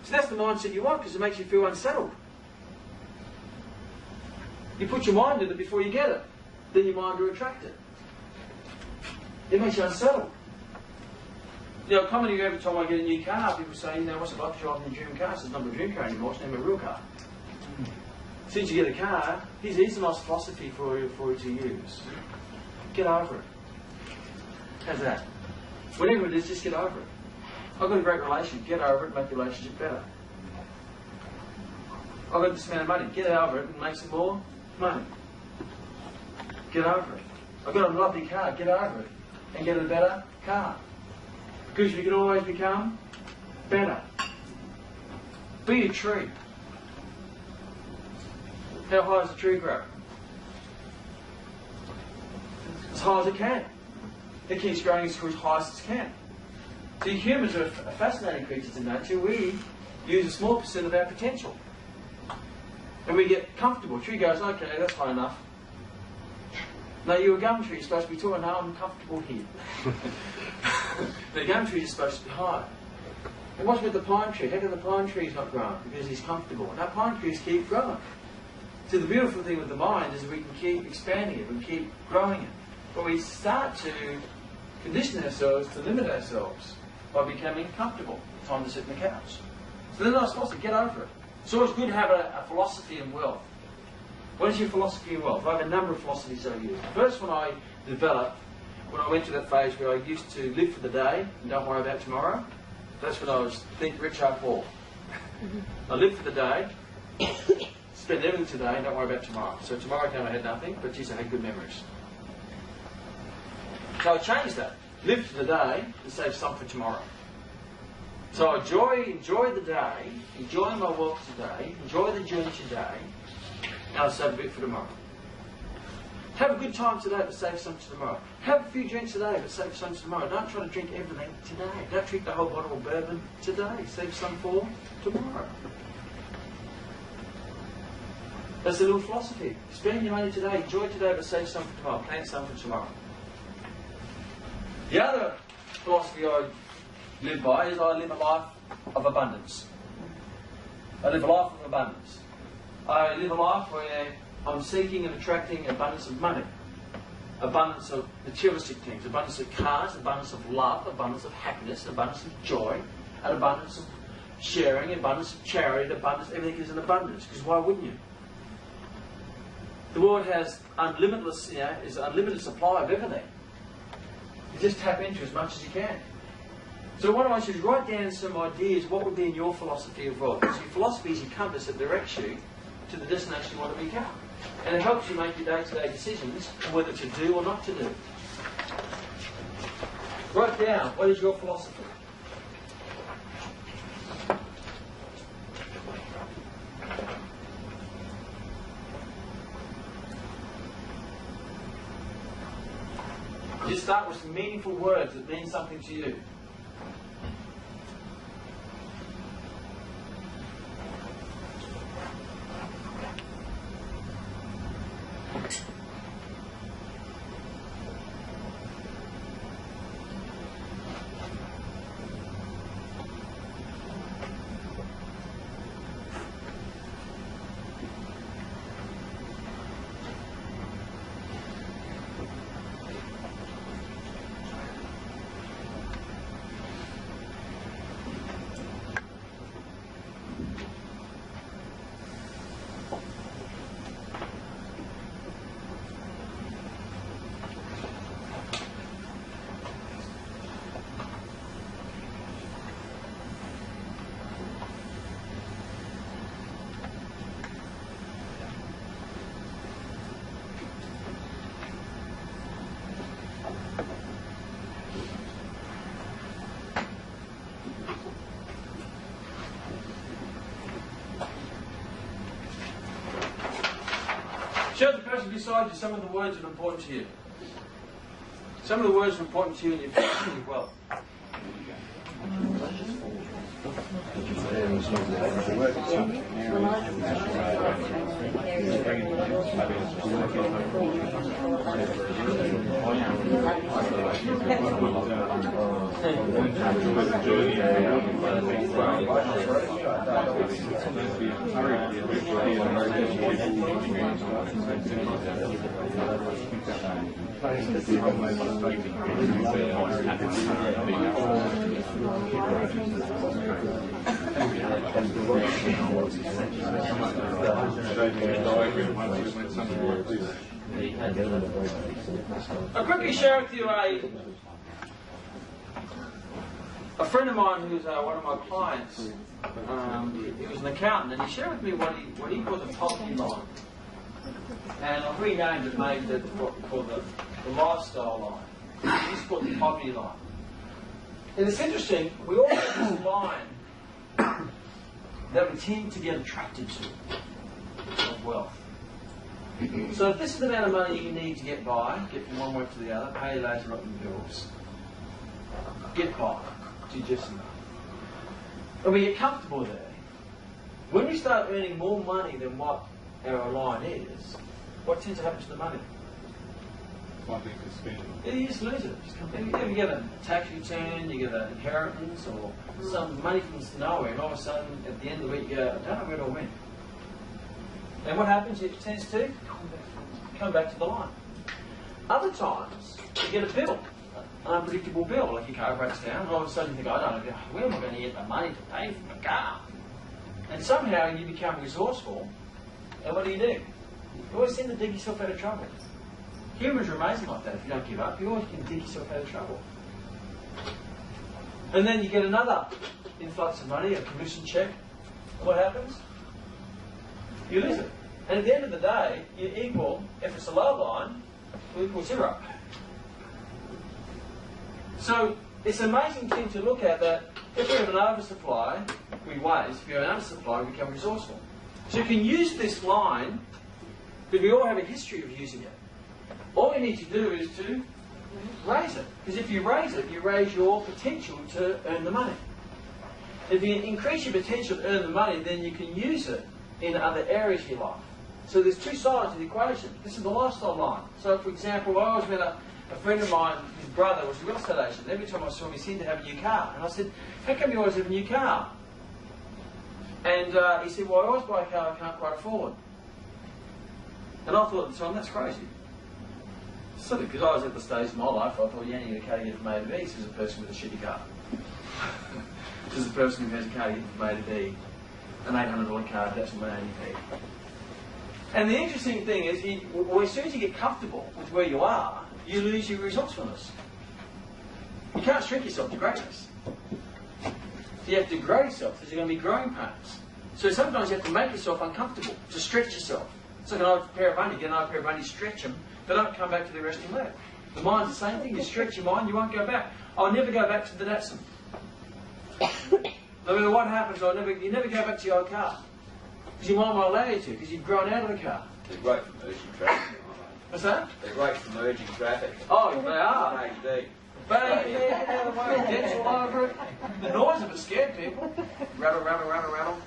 So that's the mindset you want because it makes you feel unsettled. You put your mind in it before you get it. Then your mind will attract it. It makes you unsettled. You know, commonly every time I get a new car, people say, you know, what's it like to drive in a dream car? It's not a dream car anymore, it's now a real car. Since you get a car, here's a nice philosophy for you to use. Get over it. How's that? Whatever it is, just get over it. I've got a great relationship. Get over it, make the relationship better. I've got this amount of money. Get over it and make some more money. Get over it. I've got a lovely car. Get over it and get a better car. Because you can always become better. Be a tree. How high does a tree grow? As high as it can. It keeps growing as high as it can. See, humans are fascinating creatures in nature. We use a small percent of our potential. And we get comfortable. A tree goes, okay, that's high enough. No, you're a gum tree, you're supposed to be tall. No, I'm comfortable here. The gum tree is supposed to be high. And what's with the pine tree? How come the pine tree is not growing? Because he's comfortable. Now, pine trees keep growing. So the beautiful thing with the mind is we can keep expanding it, we can keep growing it. But we start to condition ourselves to limit ourselves by becoming comfortable. Time to sit on the couch. So then I was supposed to get over it. It's always good to have a philosophy in wealth. What is your philosophy in wealth? I have a number of philosophies I use. The first one I developed when I went to that phase where I used to live for the day and don't worry about tomorrow. That's when I was think rich, are poor. I lived for the day, spend everything today and don't worry about tomorrow. So tomorrow came I had nothing, but geez, I had good memories. So I changed that. Live for the day and save some for tomorrow. So I enjoy the day, enjoy my wealth today, enjoy the journey today, and I'll save a bit for tomorrow. Have a good time today, but save some for tomorrow. Have a few drinks today, but save some for tomorrow. Don't try to drink everything today. Don't drink the whole bottle of bourbon today. Save some for tomorrow. That's a little philosophy. Spend your money today, enjoy today, but save some for tomorrow. Plan some for tomorrow. The other philosophy I live by is I live a life of abundance. I live a life of abundance. I live a life where I'm seeking and attracting abundance of money, abundance of materialistic things, abundance of cars, abundance of love, abundance of happiness, abundance of joy, and abundance of sharing, abundance of charity, abundance, everything is an abundance, because why wouldn't you? The world has is an unlimited supply of everything. You just tap into as much as you can. So what I want you to write down some ideas, what would be in your philosophy of wealth. Because your philosophy is your compass that directs you to the destination you want to become. And it helps you make your day-to-day decisions on whether to do or not to do. Write down, what is your philosophy? Just start with some meaningful words that mean something to you. person beside you, some of the words that are important to you. Some of the words are important to you in your future as well. I'll quickly share with you a friend of mine who's one of my clients. He was an accountant, and he shared with me what he calls a poverty line. And I've renamed it, made it what we call the lifestyle line. He's called the poverty line. And it's interesting, we all have this line that we tend to get attracted to of wealth. So if this is the amount of money you need to get by, get from one work to the other, pay your later up your bills, get by to just enough. And we get comfortable there. When we start earning more money than what our line is, what tends to happen to the money? Yeah, you just lose it. You get a tax return, you get an inheritance, or some money from nowhere, and all of a sudden, at the end of the week, you go, I don't know where it all went. And what happens? It tends to come back to the line. Other times, you get a bill, an unpredictable bill, like your car breaks down, and all of a sudden you think, I don't know, where am I going to get the money to pay for my car? And somehow you become resourceful, and what do? You always seem to dig yourself out of trouble. Humans are amazing like that. If you don't give up, you always can dig yourself out of trouble. And then you get another influx of money, a commission check. And what happens? You lose it. And at the end of the day, you equal, if it's a low line, you equal zero. So it's an amazing thing to look at that if we have an oversupply, we waste. If you have an undersupply, we become resourceful. So you can use this line, but we all have a history of using it. All we need to do is to raise it. Because if you raise it, you raise your potential to earn the money. If you increase your potential to earn the money, then you can use it in other areas of your life. So there's two sides of the equation. This is the lifestyle line. So for example, I always met a friend of mine, his brother was a real estate agent. Every time I saw him, he seemed to have a new car. And I said, how come you always have a new car? And he said, well, I always buy a car I can't quite afford. And I thought at the time, that's crazy. Sort of, because I was at the stage of my life, I thought you only get a car to get from A to B, so as a person with a shitty car. As a person who has a car to get from A to B, an $800 car, that's my only fee. And the interesting thing is, as soon as you get comfortable with where you are, you lose your resourcefulness. You can't shrink yourself to greatness. You have to grow yourself, because there's going to be growing pains. So sometimes you have to make yourself uncomfortable, to stretch yourself. It's like an old pair of bunny, get an old pair of bunny, stretch them, they don't come back to their resting leg. The mind's the same thing, you stretch your mind, you won't go back. I'll never go back to the Datsun. No matter what happens, you never go back to your old car. Because your mind won't allow you to, because you've grown out of the car. They're great for merging traffic. What's that? They're great for merging traffic. Oh, they are. HD. Bang, get out of the way, dents all over it. The noise of it scared people. Rattle, rattle, rattle, rattle.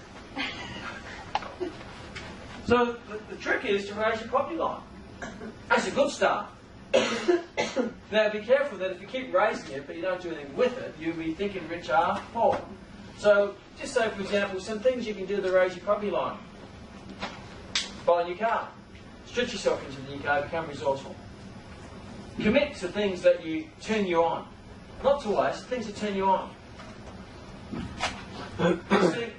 So the trick is to raise your property line. That's a good start. Now be careful that if you keep raising it but you don't do anything with it, you'll be thinking rich are poor. So just say, for example, some things you can do to raise your property line. Buy a new car. Stretch yourself into the new car, become resourceful. Commit to things that turn you on. Not to waste, things that turn you on. See,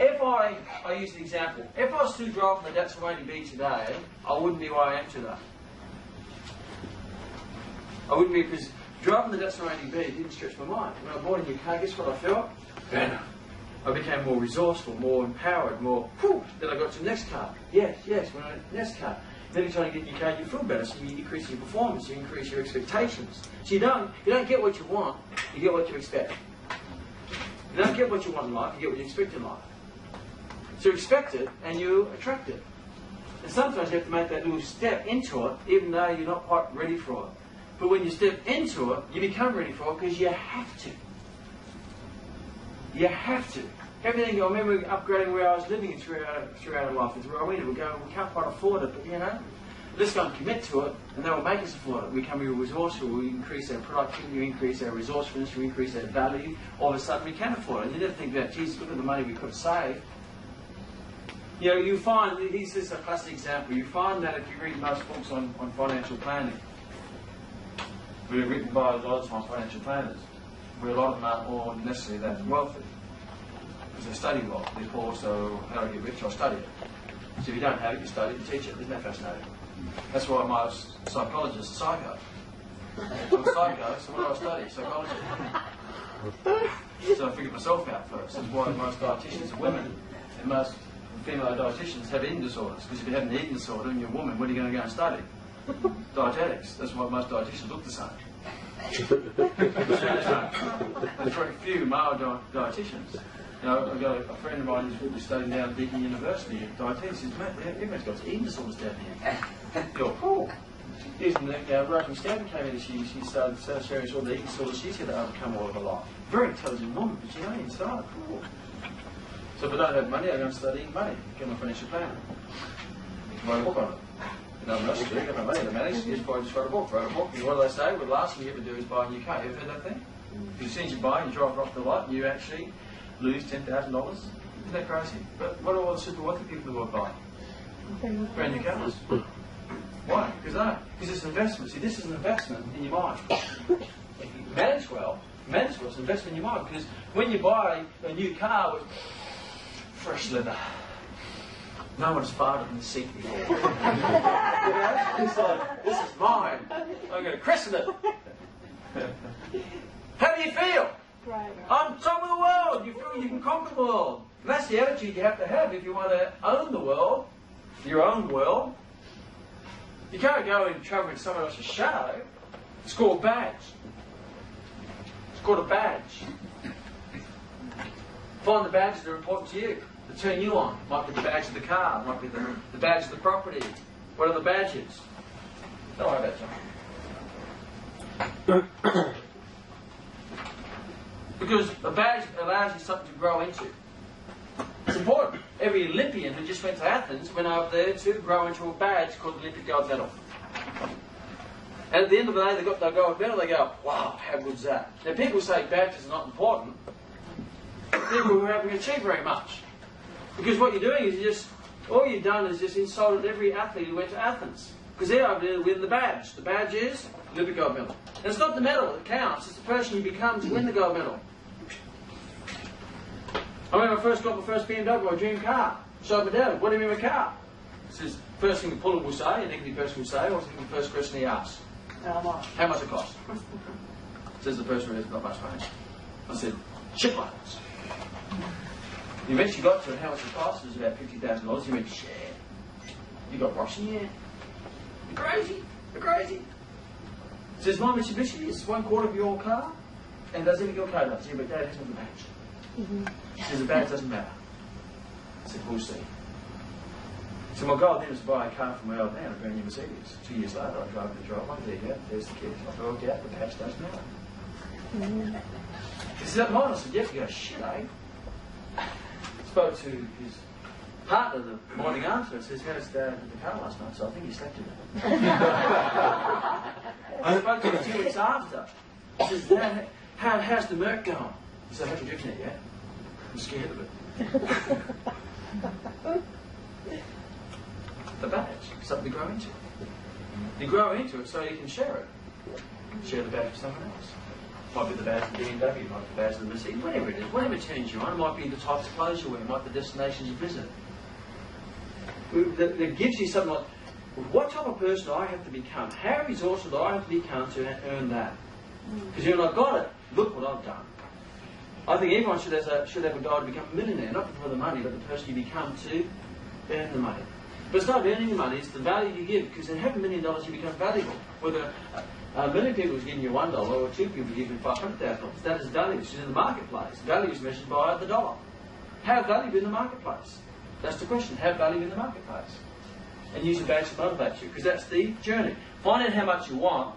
if I use the example, if I was still driving the Datsun 80B today, I wouldn't be where I am today. I wouldn't be, because driving the Datsun 80B didn't stretch my mind. When I bought a new car, guess what I felt? Better. I became more resourceful, more empowered, more, whew, then I got to the next car. Yes, when I went to the next car. Then you're trying to get your car, you feel better, so you increase your performance, you increase your expectations. So you don't get what you want, you get what you expect. You don't get what you want in life, you get what you expect in life. So you expect it, and you attract it. And sometimes you have to make that little step into it, even though you're not quite ready for it. But when you step into it, you become ready for it because you have to. You have to. Everything, I remember upgrading where I was living throughout life. It's where I went, we can't quite afford it, but you know, let's go and commit to it, and that will make us afford it. We become more resourceful, we increase our productivity, we increase our resourcefulness, we increase our value. All of a sudden we can afford it. And you never think about, geez, look at the money we could save. You know, you find, this is a classic example, you find that if you read most books on financial planning, they're written by a lot of times financial planners, where a lot of them aren't all necessarily that wealthy. Because they study well. They're poor, so how do I get rich? I'll study it. So if you don't have it, you study it, you teach it. Isn't that fascinating? That's why most psychologists are psycho. I'm a psycho, so what do I study? Psychology. So I figured myself out first. That's why most dietitians are women, and most female dietitians have eating disorders. Because if you have an eating disorder and you're a woman, what are you going to go and study? Dietetics. That's why most dietitians look the same. There's very few male dietitians. You know, I've got a friend of mine who's studying down at Deakin University at dietetics. He says, mate, everyone's got eating disorders down here. You're cool. Even Rachel Stanton came in and she started sharing all the eating disorders she's had to overcome all of her life. Very intelligent woman, but you know, inside, cool. So if I don't have money, I go and study money, become a financial planner. Write a book on it. No one else to do, got no money to manage, you just write a book. And what do they say? Well, the last thing you ever do is buy a new car. You ever heard that thing? As soon as you buy, you drive it off the lot, you actually lose $10,000. Isn't that crazy? But what do all the super wealthy people in the world buy? Brand new cars. Why? Because it's an investment. See, this is an investment in your mind. If you manage well, it's an investment in your mind. Because when you buy a new car with fresh leather, no one's farted in the seat before. It's like, this is mine. I'm going to christen it. How do you feel? Right. On top of the world. You feel you can conquer the world. And that's the attitude you have to have if you want to own the world, your own world. You can't go and travel in someone else's shadow. It's called a badge. It's called a badge. Find the badges that are important to you, that turn you on. Might be the badge of the car, might be the badge of the property. What are the badges? Don't worry about it. Because a badge allows you something to grow into. It's important. Every Olympian who just went to Athens went over there to grow into a badge called the Olympic gold medal. And at the end of the day, they got their gold medal, they go, wow, how good's that? Now people say badges are not important. People who haven't achieved very much. Because what you're doing is all you've done is just insulted every athlete who went to Athens. Because they're over there with the badge. The badge is Olympic gold medal. And it's not the medal that counts, it's the person you become to win the gold medal. I remember I first got my first BMW, my dream car. Showed my dad, what do you mean by car? He says, first thing the puller will say, an equity person will say, what's the first question he asks? How much it cost? Says the person who has not much money. I said, shitloads. He eventually got to it, how much it cost? It was about $50,000. He went, shit. You got Russian? Yeah. You're crazy. You're crazy. He says, my Mitsubishi is 1/4 of your car, and does everything your car does. Yeah, but Dad hasn't the badge. He says, the badge doesn't matter. I said, we'll see. So my goal then was to buy a car from where I was now, a brand new Mercedes. 2 years later, I drove the driveway. There you go. There's the kid. I drove out. The badge doesn't matter. He said, that mine? I said, yeah. He goes, shit, eh? Spoke to his partner the morning after and says, how's Dad in the car last night? So I think he slept in it. I spoke to him 2 weeks after. He says, Dad, how's the Merc going? He said, I haven't driven it yet. I'm scared of it. The badge, something to grow into. You grow into it so you can share it. Share the badge with someone else. Might be the badge of the BMW, might be the badge of the Mercedes, whatever it is, whatever turns you on. It might be the types of clothes you wear, it might be the destinations you visit. That gives you something like, what type of person do I have to become? How resourceful do I have to become to earn that? Because when I've got it, look what I've done. I think everyone should have a goal to become a millionaire, not for the money, but the person you become to earn the money. But it's not earning the money, it's the value you give, because in half $1 million you become valuable. Whether a million people is giving you $1 or 2 people giving you $500,000, that is value. It's in the marketplace. Value is measured by the dollar. Have value in the marketplace? That's the question. Have value in the marketplace? and use a badge to motivate you, because that's the journey. Find out how much you want,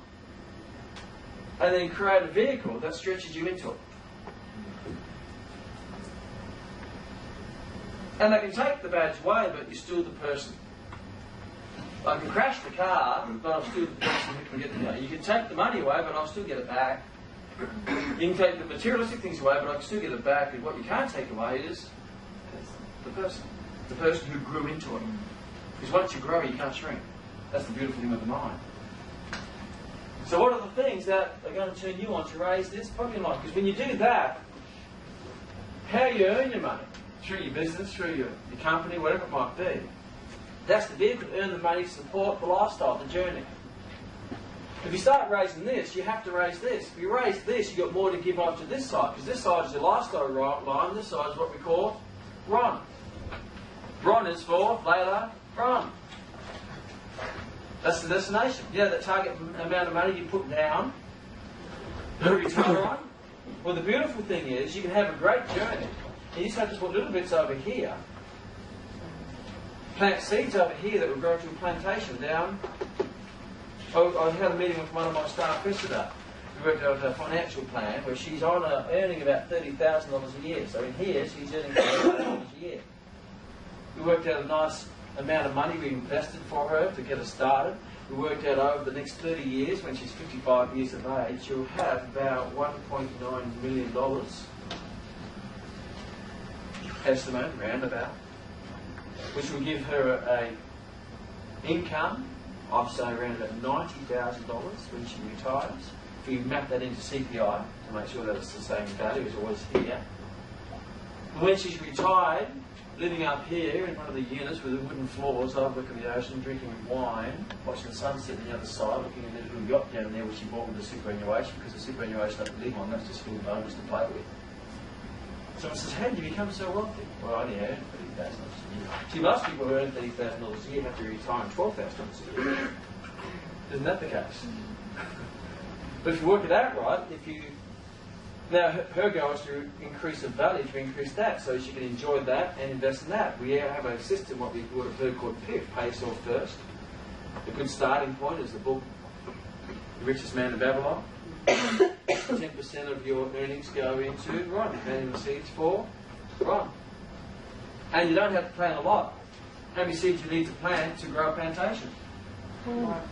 and then create a vehicle that stretches you into it. And they can take the badge away, but you're still the person. I can crash the car, but I'm still the person who can get the money. You can take the money away, but I'll still get it back. You can take the materialistic things away, but I can still get it back. And what you can't take away is the person who grew into it. Because once you grow, you can't shrink. That's the beautiful thing with the mind. So what are the things that are going to turn you on to raise this problem in life? Because when you do that, how you earn your money, through your business, through your company, whatever it might be, that's the vehicle to earn the money to support the lifestyle, the journey. If you start raising this, you have to raise this. If you raise this, you've got more to give on to this side, because this side is your lifestyle line, this side is what we call RON. RON is for later RON. That's the destination. You know that target amount of money you put down to retire on? Well, the beautiful thing is you can have a great journey, and you just have to put little bits over here, plant seeds over here that will grow to a plantation down. I had a meeting with one of my staff yesterday. We worked out a financial plan where she's on earning about $30,000 a year. So in here, she's earning $30,000 a year. We worked out a nice amount of money we invested for her to get her started. We worked out over the next 30 years, when she's 55 years of age, she'll have about $1.9 million, estimate, roundabout, which will give her a income of, say, around about $90,000 when she retires. If we map that into CPI to make sure that it's the same value as always here. When she's retired, living up here in one of the units with the wooden floors, overlooking the ocean, drinking wine, watching the sunset on the other side, looking at the little yacht down there where she bought with the superannuation, because the superannuation doesn't live on, that's just a little bonus to play with. Someone says, how did you become so wealthy? Well, I only earned $30,000 a year. See, most people who earn $30,000 a year have to retire on $12,000 a year. Isn't that the case? But if you work it out right, now her goal is to increase the value, to increase that, so she can enjoy that and invest in that. We have a system, what we would have heard called PIF, pay yourself first. A good starting point is the book, The Richest Man in Babylon. 10% of your earnings go into RON, planting the seeds for RON. And you don't have to plant a lot. How many seeds you need to plant to grow a plantation?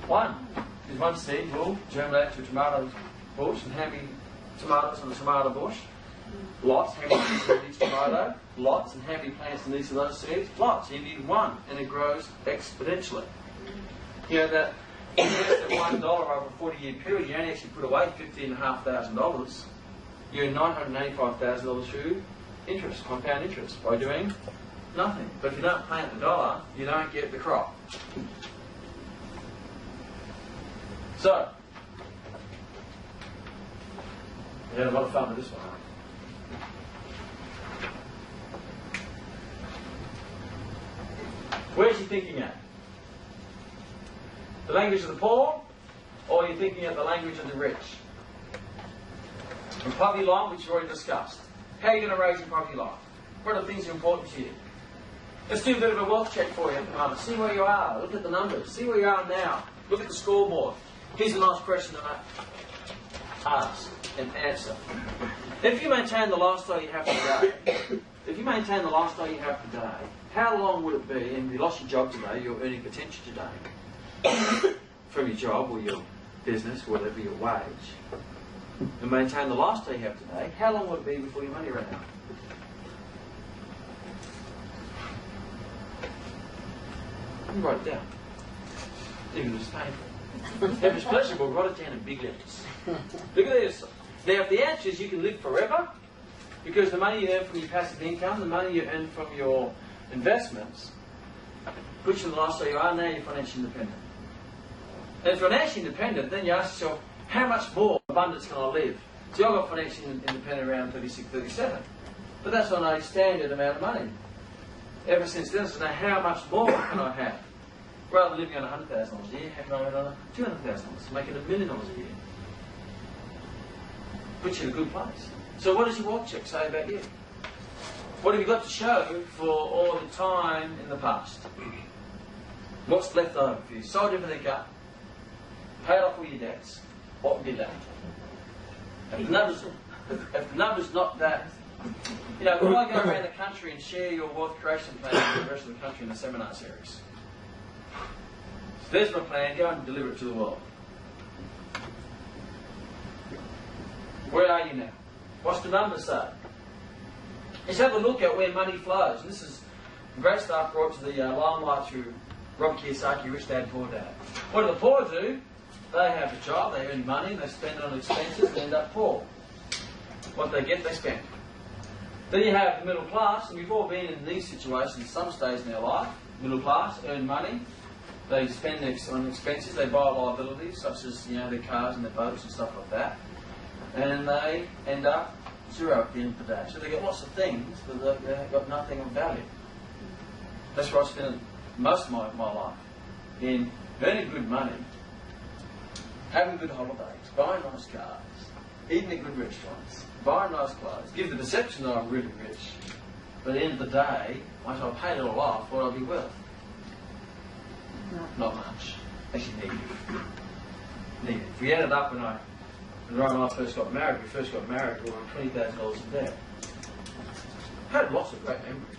One. Because one seed will germinate to a tomato bush, and how many tomatoes on a tomato bush? Lots. How many seeds in each tomato? Lots. And how many plants in each of those seeds? Lots. You need one, and it grows exponentially. You know that if you invest at $1 over a 40-year period, you only actually put away $15,500. You earn $985,000 through interest, compound interest, by doing nothing. But if you don't plant the dollar, you don't get the crop. So, we had a lot of fun with this one. Where's your thinking at? The language of the poor, or are you thinking at the language of the rich? And poverty line, which we've already discussed. How are you going to raise your poverty line? What are the things that are important to you? Let's do a bit of a wealth check for you at the moment. See where you are. Look at the numbers. See where you are now. Look at the scoreboard. Here's a nice question to ask and answer. If you maintain the lifestyle you have today, how long would it be, and you lost your job today, your earning potential today, from your job or your business, whatever your wage, and maintain the lifestyle you have today, how long would it be before your money ran out? You write it down. Even if it's painful. If it's pleasurable, write it down in big letters. Look at this. Now, if the answer is you can live forever, because the money you earn from your passive income, the money you earn from your investments, puts you in the lifestyle you are, now you're financially independent. And if you're financially independent, then you ask yourself, how much more abundance can I live? See, I got financially independent around 36, 37. But that's on a standard amount of money. Ever since then, so now how much more can I have? Rather than living on $100,000 a year, how can I live on $200,000, making $1 million a year? Puts you in a good place. So what does your wealth check say about you? What have you got to show for all the time in the past? What's left over? If you sold everything up, paid off all your debts, what would be left? If the number's not that, you know, when I go around the country and share your wealth creation plan with the rest of the country in the seminar series, so there's my plan, go and deliver it to the world. Where are you now? What's the number say? Let's have a look at where money flows. This is great stuff brought to the limelight through Rob Kiyosaki, Rich Dad, Poor Dad. What do the poor do? They have a job, they earn money, they spend it on expenses, they end up poor. What they get, they spend. Then you have the middle class, and we've all been in these situations some stage in our life. Middle class, earn money, they spend on expenses, they buy liabilities such as, you know, their cars and their boats and stuff like that. And they end up zero at the end of the day. So they get lots of things, but they've got nothing of value. That's where I spent most of my life, in earning good money, having good holidays, buying nice cars, eating at good restaurants, buying nice clothes, give the perception that I'm really rich. But at the end of the day, once I paid it all off, what would I be worth? Not much. Actually, negative. If we added up when Ryan and I first got married, we were $20,000 in debt. Had lots of great memories.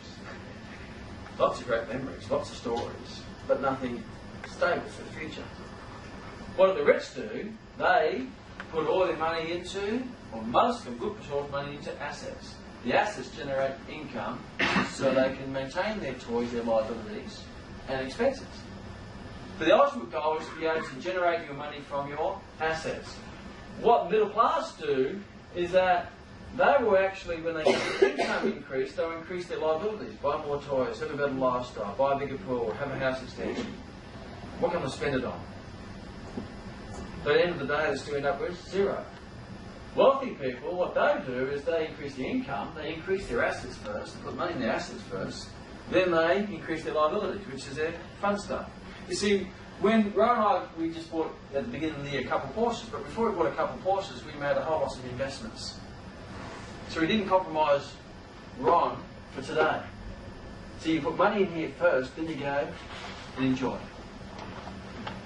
Lots of stories, but nothing stable for the future. What do the rich do? They put all their money into, or most of them, good portion of money into assets. The assets generate income so they can maintain their toys, their liabilities, and expenses. But the ultimate goal is to be able to generate your money from your assets. What middle class do is that they will actually, when they get the income increase, they'll increase their liabilities, buy more toys, have a better lifestyle, buy a bigger pool, have a house extension. What can they spend it on? But at the end of the day, they still end up with zero. Wealthy people, what they do is they increase the income, they increase their assets first, they put money in their assets first, then they increase their liabilities, which is their fun stuff. You see, when Ron and I, we just bought at the beginning of the year a couple of Porsches, but before we bought a couple of Porsches, we made a whole lot of investments. So we didn't compromise Ron for today. So you put money in here first, then you go and enjoy.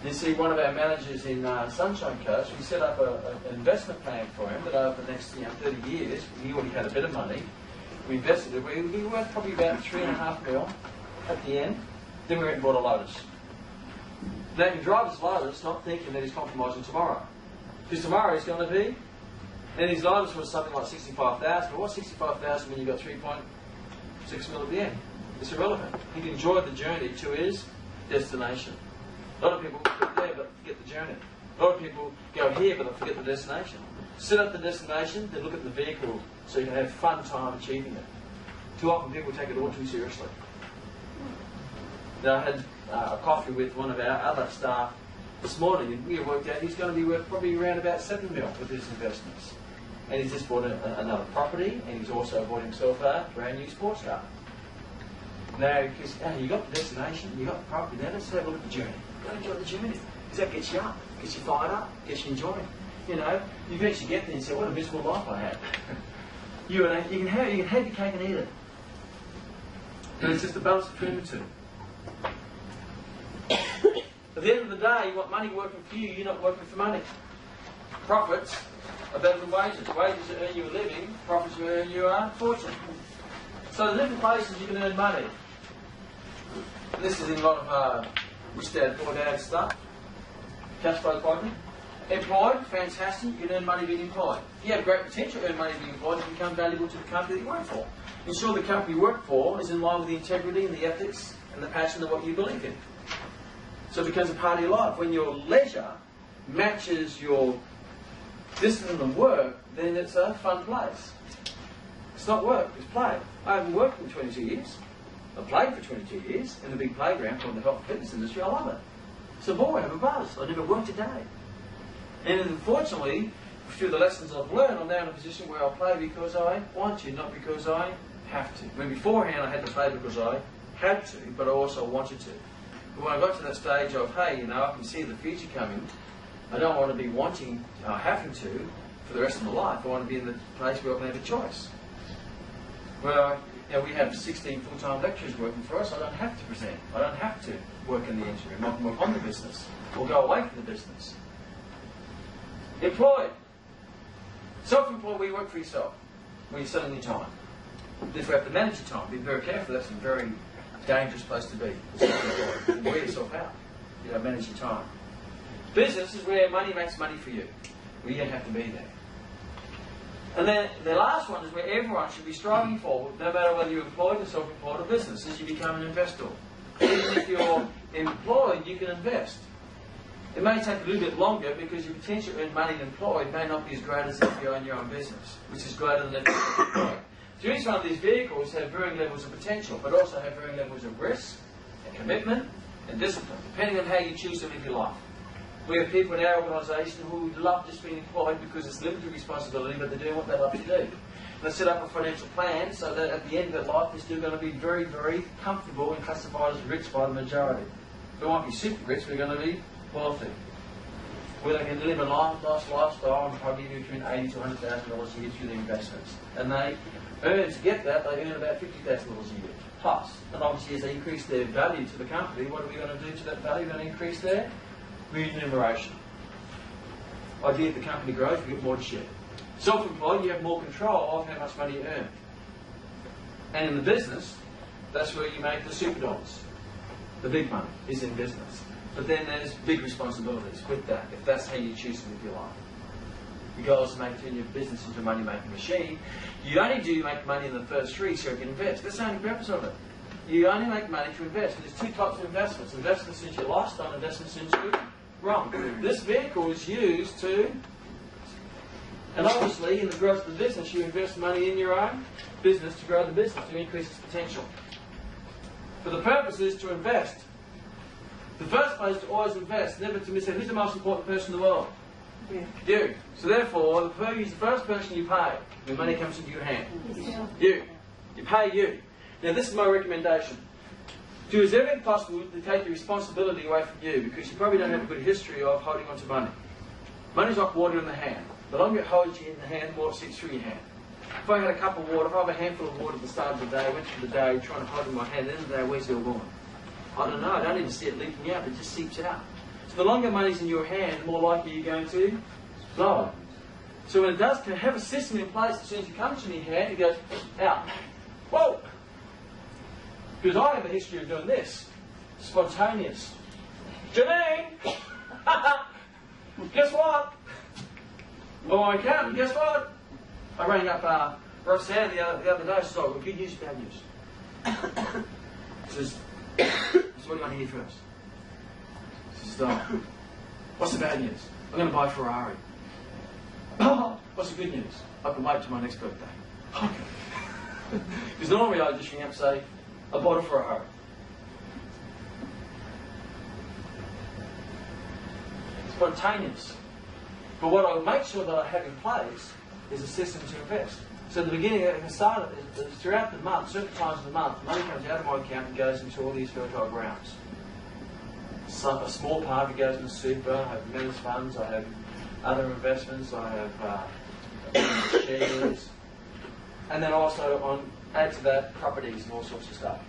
You see, one of our managers in Sunshine Coast, we set up an investment plan for him that over the next 30 years, he already had a bit of money. We invested it. We were worth probably about $3.5 million at the end. Then we went and bought a Lotus. Now he drives his Lotus not thinking that he's compromising tomorrow. Because tomorrow he's going to be, and his Lotus was something like $65,000. But what's $65,000 when you've got $3.6 million at the end? It's irrelevant. He can enjoy the journey to his destination. A lot of people get there but forget the journey. A lot of people go here but they forget the destination. Set up the destination, then look at the vehicle so you can have fun time achieving it. Too often people take it all too seriously. Now I had a coffee with one of our other staff this morning and we worked out he's going to be worth probably around about $7 million with his investments. And he's just bought another property and he's also bought himself a brand new sports car. Now, because you got the destination, you got the property, now let's have a look at the journey. Go enjoy the journey. Because that gets you up, gets you fired up, gets you enjoying. You know, you eventually get there and say, what a miserable life I had. You can have your cake and eat it. And it's just a balance between the two. At the end of the day, you want money working for you, you're not working for money. Profits are better than wages. Wages earn you a living, profits earn you a fortune. So there's different places you can earn money. This is in a lot of Rich Dad, Poor Dad stuff. Cash flow quadrant. Employed, fantastic, you can earn money being employed. If you have great potential to earn money being employed, you become valuable to the company that you work for. Ensure the company you work for is in line with the integrity and the ethics and the passion of what you believe in. So it becomes a part of your life. When your leisure matches your discipline and work, then it's a fun place. It's not work, it's play. I haven't worked for 22 years. I've played for 22 years in a big playground from the health and fitness industry. I love it. It's a boy, I have a buzz. I never worked a day. And unfortunately, through the lessons I've learned, I'm now in a position where I play because I want to, not because I have to. When beforehand I had to play because I had to, but I also wanted to. But when I got to that stage of, hey, I can see the future coming, I don't want to be wanting, having to, for the rest of my life. I want to be in the place where I can have a choice. Well, we have 16 full-time lecturers working for us. I don't have to present. I don't have to work in the engine room. I can work on the business or go away from the business. Employed. Self-employed, where you work for yourself, where you're selling your time. This way you have to manage your time. Be very careful. That's a very dangerous place to be. Self-employed. You wear yourself out. You don't manage your time. Business is where money makes money for you. Where you don't have to be there. And then the last one is where everyone should be striving for, no matter whether you're employed or self-employed or business, is you become an investor. Even if you're employed, you can invest. It may take a little bit longer because your potential to earn money employed may not be as great as if you own your own business, which is greater than if you're employed. So each one of these vehicles have varying levels of potential, but also have varying levels of risk, and commitment, and discipline, depending on how you choose to live your life. We have people in our organisation who love just being employed because it's limited responsibility, but they're doing what they love to do. They set up a financial plan so that at the end of their life they're still going to be very, very comfortable and classified as rich by the majority. We won't be super rich, we're going to be wealthy. Where they can live a nice lifestyle and probably between $80,000 to $100,000 a year through their investments. And they earn, to get that, they earn about $50,000 a year plus. And obviously as they increase their value to the company, what are we going to do to that value? We're going to increase their remuneration. Idea if the company grows, we get more to share. Self-employed, you have more control of how much money you earn. And in the business, that's where you make the super dollars. The big money is in business. But then there's big responsibilities with that, if that's how you choose to live your life. The goal is to turn your business into a money-making machine. You only do make money in the first three so you can invest. That's the only purpose of it. You only make money to invest. There's two types of investments. Investments into your lifestyle, investments into wrong. This vehicle is used to, and obviously in the growth of the business, you invest money in your own business to grow the business, to increase its potential. But the purpose is to invest. The first place to always invest, never to miss out. Who's the most important person in the world? Yeah. You. So therefore, the first person you pay when money comes into your hand. You. You pay you. Now this is my recommendation. Do as everything possible to take the responsibility away from you, because you probably don't have a good history of holding on to money. Money's like water in the hand. The longer it holds you in the hand, the more it seeps through your hand. If I had a cup of water, if I have a handful of water at the start of the day, I went through the day trying to hold it in my hand, at the end of the day, where's it all going? I don't know, I don't even see it leaking out, it just seeps out. So the longer money's in your hand, the more likely you're going to blow it. So when it does have a system in place, as soon as it comes in your hand, it goes out. Whoa! Because I have a history of doing this. Spontaneous. Janine! Guess what? Oh, I can't. Guess what? I rang up Roxanne the other day. She said, oh, good news, bad news. She says, what do you want to hear first? She says, oh, what's the bad news? I'm going to buy a Ferrari. Oh, what's the good news? I can wait till my next birthday. Okay. Because normally I just ring up and say, I bought a Ferrari. Spontaneous. But what I'll make sure that I have in place is a system to invest. So at the beginning, at the start, throughout the month, certain times of the month, money comes out of my account and goes into all these fertile grounds. So a small part of it goes into super, I have men's funds, I have other investments, I have shares, and then also add to that properties and all sorts of stuff.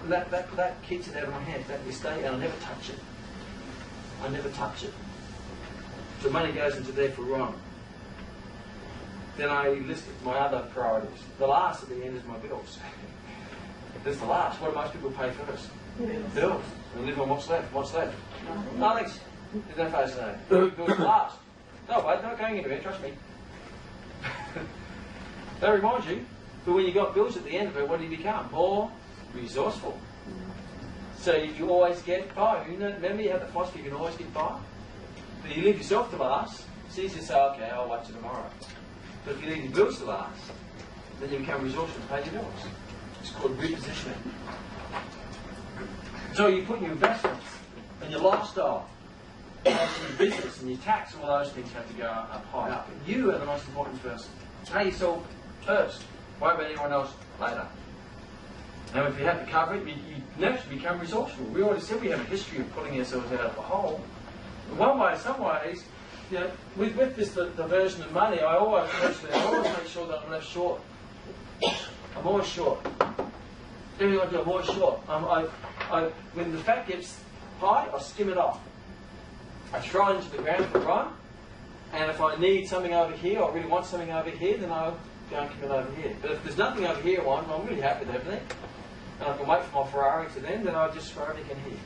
That keeps it out of my hands, that estate, and I never touch it. I never touch it. So money goes into there for wrong. Then I list my other priorities. The last at the end is my bills. That's the last. What do most people pay first? Bills. We live on what's left. What's left? Nothing. There's no face there. Bills last. No, wait, not going into it, trust me. That reminds you, but when you've got bills at the end of it, what do you become? More resourceful. So if you always get by, remember you have the philosophy you can always get by? But you leave yourself to last, it's easy to say, okay, I'll wait till tomorrow. But if you leave your bills to last, then you become resourceful to pay your bills. It's called repositioning. So you put your investments and your lifestyle, and your business and your tax, all those things have to go up high up. But you are the most important person. Pay yourself first. Worry about anyone else later. Now if you have to cover it, you naturally become resourceful. We already said we have a history of pulling ourselves out of the hole. In one way, some ways, you know, with this diversion of money, I always make sure that I'm left short. I'm I'm always short. Everything I do, I'm always short. When the fat gets high, I skim it off. I throw it into the ground for a run, and if I need something over here, or I really want something over here, then I'll go and commit over here. But if there's nothing over here, I'm really happy with everything, and I can wait for my Ferrari to then I just throw everything here.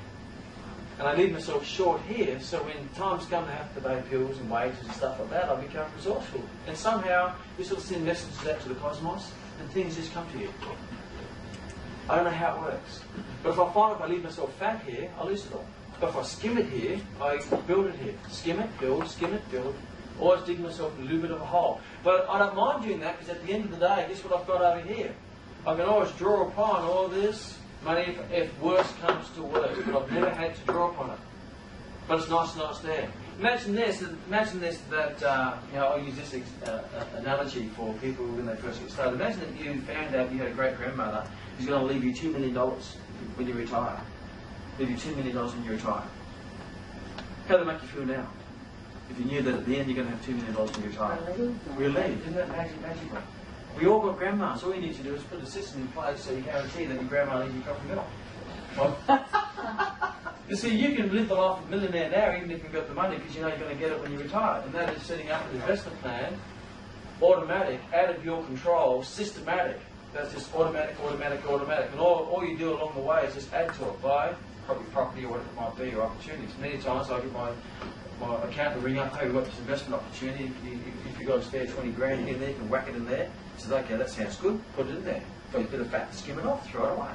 And I leave myself short here, so when times come to have to pay bills and wages and stuff like that, I become resourceful. And somehow, you sort of send messages out to the cosmos, and things just come to you. I don't know how it works. But if I find if I leave myself fat here, I lose it all. But if I skim it here, I build it here. Skim it, build. Always dig myself a little bit of a hole. But I don't mind doing that, because at the end of the day, guess what I've got over here? I can always draw upon all this money if worse comes to worse, but I've never had to draw upon it. But it's nice there. Imagine this, that I'll use this analogy for people when they first get started. Imagine that you found out you had a great-grandmother who's going to leave you $2 million when you retire. Leave you $2 million when you retire. How does that make you feel now? If you knew that at the end you're going to have $2 million when you retire. Relieved. Isn't that magical? We all got grandmas. All you need to do is put a system in place so you guarantee that your grandma leaves you coffee milk. Well, you see, you can live the life of a millionaire now even if you've got the money, because you know you're going to get it when you retire. And that is setting up an investment plan, automatic, out of your control, systematic. That's just automatic. And all you do along the way is just add to it by probably property or whatever it might be, or opportunities. Many times I get my accountant ring up, hey, we've got this investment opportunity. If you've got a spare 20 grand in there, you can whack it in there. He says, okay, that sounds good, put it in there. Got a bit of fat, skim it off, throw it away.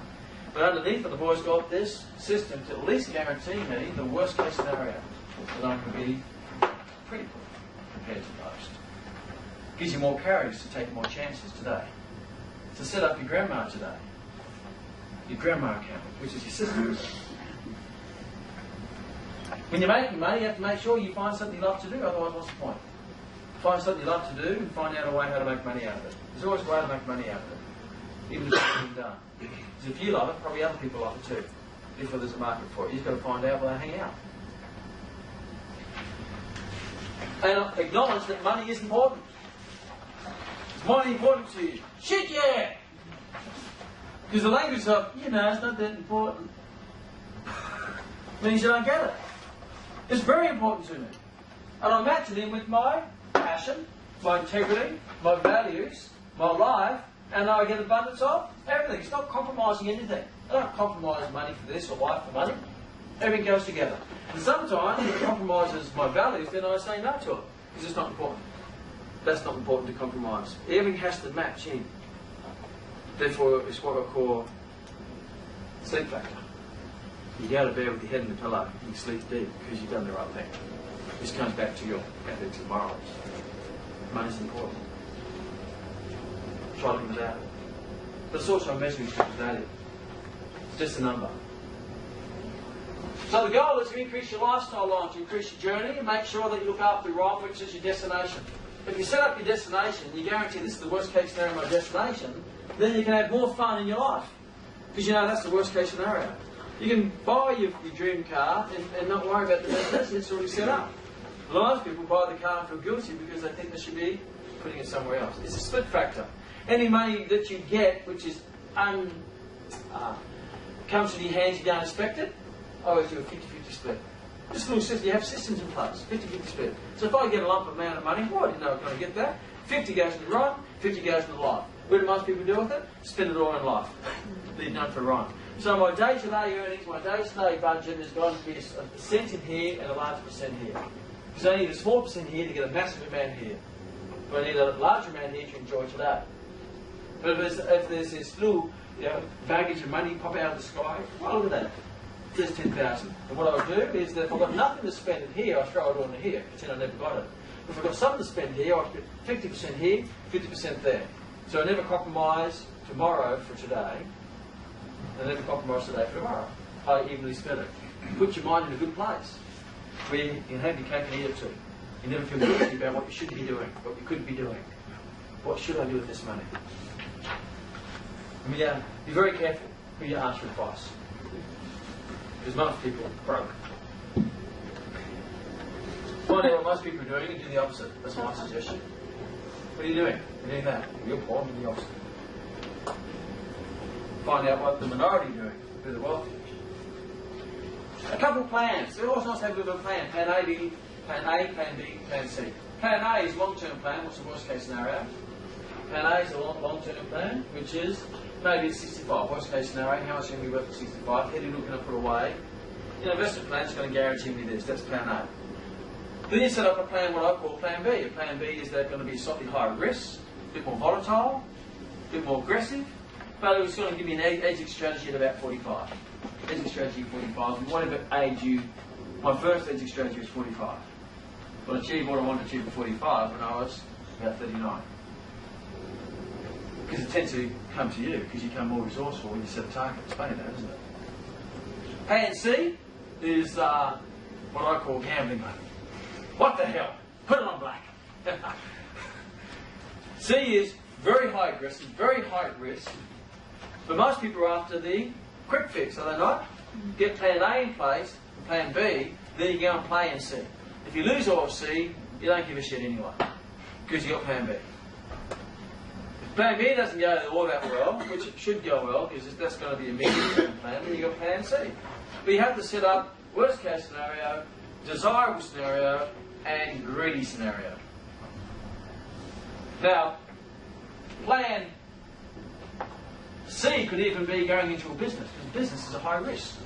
But underneath it, the boys got this system to at least guarantee me the worst case scenario, that I can be pretty good compared to most. Gives you more courage to take more chances today. To set up your grandma today. Your grandma account, which is your system. When you're making money, you have to make sure you find something you love to do, otherwise what's the point? Find something you love to do and find out a way how to make money out of it. There's always a way to make money out of it, even if it's been done. Because if you love it, probably other people love it too. If there's a market for it, you've got to find out where they hang out. And acknowledge that money is important. Is money important to you? Shit, yeah! Because the language of, it's not that important, means you don't get it. It's very important to me. And I match it in with my passion, my integrity, my values, my life, and I get abundance of everything. It's not compromising anything. I don't compromise money for this or life for money. Everything goes together. And sometimes if it compromises my values, then I say no to it, because it's not important. That's not important to compromise. Everything has to match in. Therefore, it's what I call sleep factor. You go to bed with your head in the pillow, you sleep deep because you've done the right thing. This comes back to your ethics and morals. Money's important. Try looking without it. But it's also a measuring stick of value. It's just a number. So the goal is to increase your lifestyle line, to increase your journey, and make sure that you look after the right, which is your destination. If you set up your destination, you guarantee this is the worst case scenario of my destination, then you can have more fun in your life. Because that's the worst case scenario. You can buy your dream car and not worry about the destination, it's already set up. A lot of people buy the car and feel guilty because they think they should be putting it somewhere else. It's a split factor. Any money that you get which is comes to your hands you don't expect it, I always do a 50-50 split. Just a little system. You have systems in place, 50-50 split. So if I get a lump amount of money, well, I didn't know I was going to get that. 50 goes to the run, 50 goes to the life. What do most people do with it? Spend it all in life. Leave none for run. So my day-to-day earnings, my day-to-day budget is going to be a cent in here and a large percent here. Because I need a small percent here to get a massive amount here. But I need a larger amount here to enjoy today. But if there's this little baggage of money pop out of the sky, well, look at that. There's 10,000. And what I'll do is that if I've got nothing to spend in here, I throw it all into here, pretend I never got it. If I've got something to spend here, I'll spend 50% here, 50% there. So I never compromise tomorrow for today. I never compromise today for tomorrow. I evenly spend it. Put your mind in a good place where you can have your cake and eat it too. You never feel guilty about what you should be doing, what you could be doing. What should I do with this money? Be very careful who you ask for advice. Because most people are broke. Find out what most people are doing and do the opposite. That's my suggestion. What are you doing? You're doing that. You're poor and do the opposite. find out what the minority are doing, who the wealthy. A couple of plans. It's always nice to have a bit of a plan. Plan A, Plan B, Plan C. Plan A is long-term plan. What's the worst case scenario? Plan A is a long-term plan, which is maybe it's 65. Worst case scenario, how much can we work for 65? How little can I put away? Investment plan is going to guarantee me this. That's Plan A. Then you set up a plan, what I call Plan B. A Plan B is that going to be slightly higher risk, a bit more volatile, a bit more aggressive, but it's going to give you an exit strategy at about 45. Exit strategy 45, and whatever age you... My first exit strategy was 45. But I achieved what I wanted to achieve at 45 when I was about 39. Because it tends to come to you, because you become more resourceful when you set a target. It's funny that, isn't it? Plan C is what I call gambling money. What the hell? Put it on black. C is very high aggressive, very high risk. But most people are after the quick fix, are they not? Get Plan A in place, and Plan B, then you go and Plan C. If you lose all of C, you don't give a shit anyway, because you got Plan B. If Plan B doesn't go all that well, which it should go well, because that's going to be a medium plan, then you got Plan C. But you have to set up worst case scenario, desirable scenario, and greedy scenario. Now, Plan C could even be going into a business, because business is a high risk.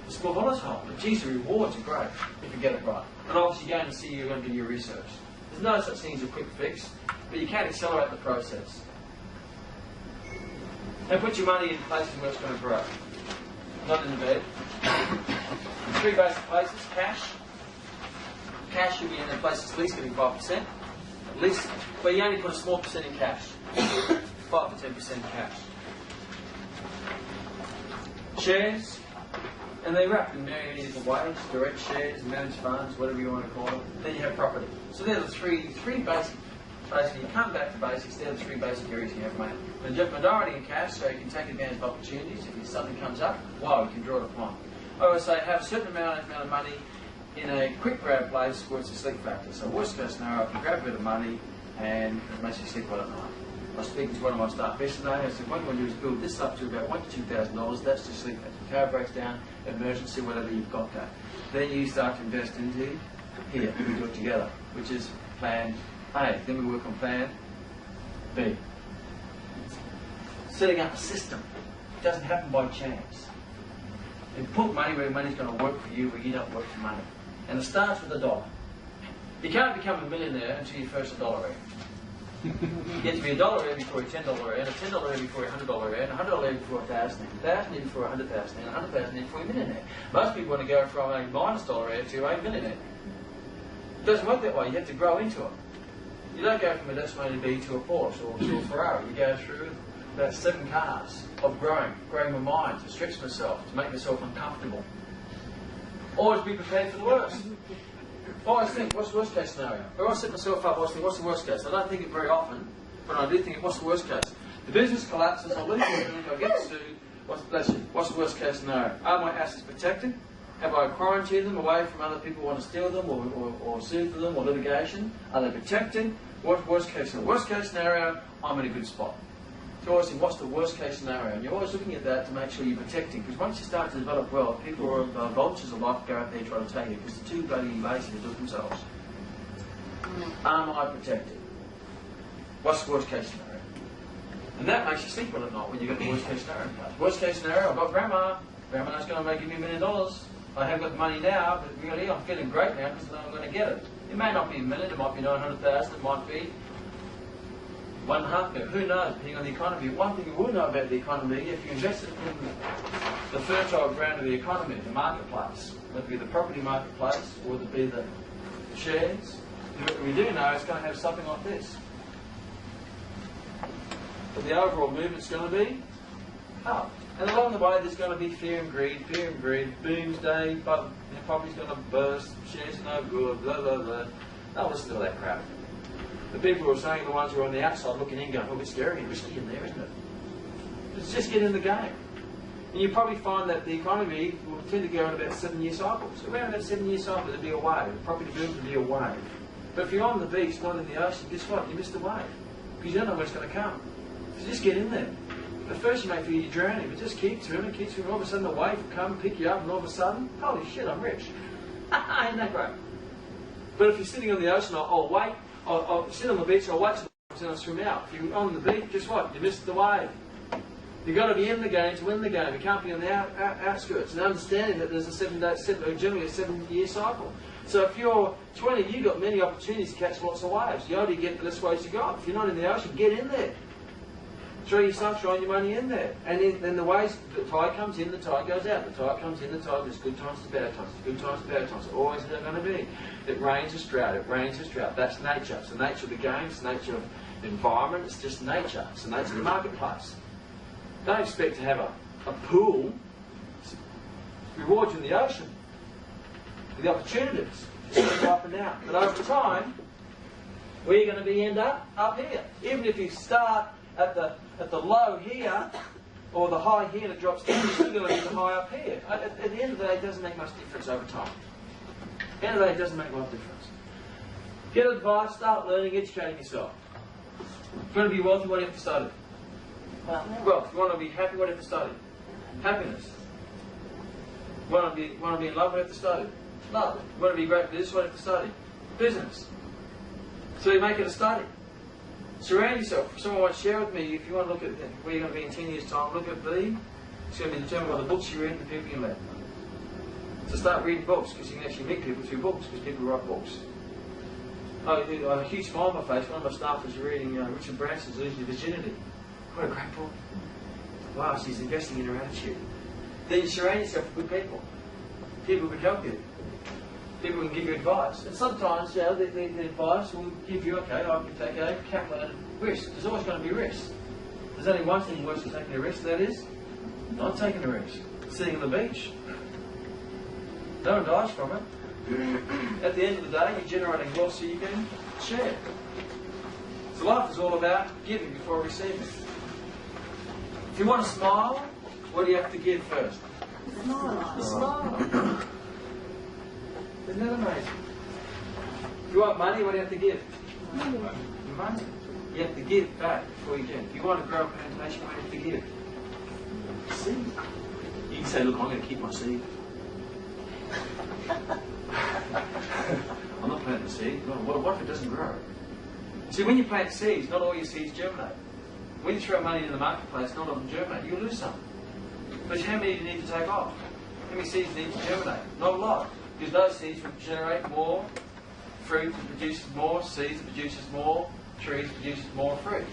It's more volatile, but geez, the rewards are great if you get it right. And obviously you're going to see you're going to do your research. There's no such thing as a quick fix, but you can accelerate the process. And put your money in places where it's going to grow. Not in the bed. Three basic places: cash. Cash should be in a place that's at least getting 5%. At least, but you only put a small percent in cash. 5 to 10% cash. Shares, and they're wrapped in many different ways: direct shares, managed funds, whatever you want to call it. Then you have property. So they're the three basic. Basically, you come back to basics. They're the three basic areas you have money. The majority in cash, so you can take advantage of opportunities. If something comes up, wow, you can draw it upon. I always say have a certain amount of money in a quick grab place where it's a sleep factor. So worst case scenario, I can grab a bit of money and it makes you sleep well at night. I was speaking to one of my staff yesterday. I said, what you want to do is build this up to about $1,000 to $2,000. That's just sleep factor. Car breaks down, emergency, whatever you've got that. Then you start to invest into here. We do it together, which is Plan A. Then we work on Plan B. Setting up a system. It doesn't happen by chance. You put money where money's going to work for you, where you don't work for money. And it starts with $1. You can't become a millionaire until you first $1 earn. You get to be $1 earn before you $10 earn, a $10 earn before you $100 earn, $100 earn before $1,000 earn, $1,000 earn before $100,000 earn, $100,000 earn before you're a millionaire. Most people want to go from a -$1 earn to a millionaire. It doesn't work that way. You have to grow into it. You don't go from a decimated B to a Porsche or to a Ferrari. You go through about 7 cars of growing my mind, to stretch myself, to make myself uncomfortable. Always be prepared for the worst. I always think, what's the worst case scenario? I always set myself up, I always think, what's the worst case? I don't think it very often, but I do think, what's the worst case? The business collapses, I lose everything, I get sued, what's the worst case scenario? Are my assets protected? Have I quarantined them away from other people who want to steal them or sue for them or litigation? Are they protected? What's the worst case scenario? Worst case scenario, I'm in a good spot. So always think, what's the worst case scenario? And you're always looking at that to make sure you're protecting. Because once you start to develop wealth, people are vultures of life go out there trying to take it because they're too bloody lazy to do it themselves. Am I protected? What's the worst case scenario? And that makes you sleep well at night when you get the worst case scenario in place. Worst case scenario, I've got grandma. Grandma's going to give me $1 million. I have got the money now, but really I'm feeling great now because I'm going to get it. It may not be $1 million, it might be 900,000, it might be $1.5 million. Who knows, depending on the economy. One thing you will know about the economy, if you invest in the fertile ground of the economy, the marketplace, whether it be the property marketplace or whether it be the shares, what we do know it's going to have something like this. But the overall movement's going to be up. And along the way there's going to be fear and greed, doomsday, but property's going to burst, shares are no good, blah, blah, blah. Don't listen to all that crap. The people who are saying, the ones who are on the outside looking in, going, oh, it's scary and risky in there, isn't it? Just get in the game. And you probably find that the economy will tend to go in about 7-year cycles. Around that 7-year cycle, there'll be a wave. The property boom will be a wave. But if you're on the beach, not in the ocean, guess what? You missed the wave. Because you don't know when it's going to come. So just get in there. At first you may feel you're drowning, but just keep swimming, all of a sudden the wave will come, pick you up, and all of a sudden, holy shit, I'm rich. Ain't that great? But if you're sitting on the ocean, I'll sit on the beach, I'll wait till I swim out. If you're on the beach, guess what? You missed the wave. You've got to be in the game to win the game. You can't be on the outskirts. And understanding that there's generally a 7-year cycle. So if you're 20, you've got many opportunities to catch lots of waves. You only get the less waves you got. If you're not in the ocean, get in there. Throw your sunshine, your money in there. And then the waves, the tide comes in, the tide goes out. The tide comes in, the tide, there's good times to bad times. There's good times to bad times. It's always going to be. It rains, it's drought. It rains, it's drought. That's nature. It's the nature of the game. It's the nature of the environment. It's just nature. It's the nature of the marketplace. Don't expect to have a pool reward you in the ocean with the opportunities. Just go up and down. But over time, we're going to be end up here. Even if you start at the low here, or the high here and it drops down, you're still going to get the high up here. At the end of the day, it doesn't make much difference over time. At the end of the day, it doesn't make a lot of difference. Get advice, start learning, educating yourself. If you want to be wealthy, what do you have to study? Well, if you want to be happy, what do you have to study? Happiness. You want to be in love, what do you have to study? Love. You want to be great at this, what do you have to study? Business. So you make it a study. Surround yourself. If someone wants to share with me, if you want to look at where you're going to be in 10 years' time, look at it's going to be determined by the books you read and the people you met. So start reading books, because you can actually meet people through books, because people write books. I have a huge smile on my face. One of my staff was reading Richard Branson's Losing Your Virginity. What a great book. Wow, she's investing in her attitude. Then you surround yourself with good people. People who can help you. People who can give you advice. And sometimes, the advice will give you, okay, I can take a calculated risk. There's always going to be risk. There's only one thing worse than taking a risk, that is not taking a risk. Sitting on the beach. No one dies from it. At the end of the day, you're generating wealth so you can share. So life is all about giving before receiving. If you want to smile, what do you have to give first? Smile. Smile. Isn't that amazing? If you want money, what do you have to give? Money. You have to give back before you get. If you want to grow a plantation, what do you have to give? Seed. You can say, look, I'm going to keep my seed. I'm not planting seed. Well, what if it doesn't grow? See, when you plant seeds, not all your seeds germinate. When you throw money into the marketplace, not all of them germinate. You'll lose some. But how many do you need to take off? How many seeds do you need to germinate? Not a lot. Because those seeds will generate more fruit that produces more seeds, that produces more trees, produces more fruit.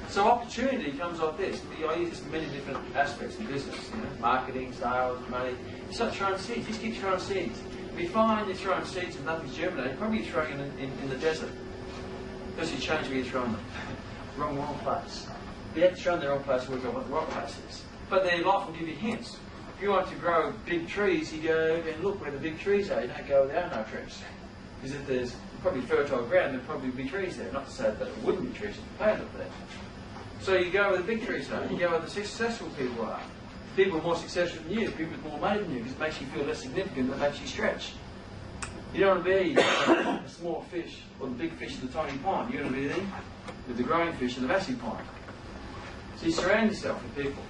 So opportunity comes like this. I use this in many different aspects of business. Marketing, sales, money. You start throwing seeds. Just keep throwing seeds. If you find you're throwing seeds and nothing's germinating, probably you're throwing them in the desert. Because you change where you're throwing them. Wrong place. You have to throw them in the wrong place where what the right place is. But then life will give you hints. If you want to grow big trees, you go and look where the big trees are. You don't go where there are no trees. Because if there's probably fertile ground, there'll probably be trees there. Not to say that there wouldn't be trees if you planted them there. So you go where the big trees are. You go where the successful people are. People more successful than you, people with more money than you, because it makes you feel less significant, it makes you stretch. You don't want to be a small fish or the big fish in the tiny pond. You want to be there with the growing fish in the massive pond. So you surround yourself with people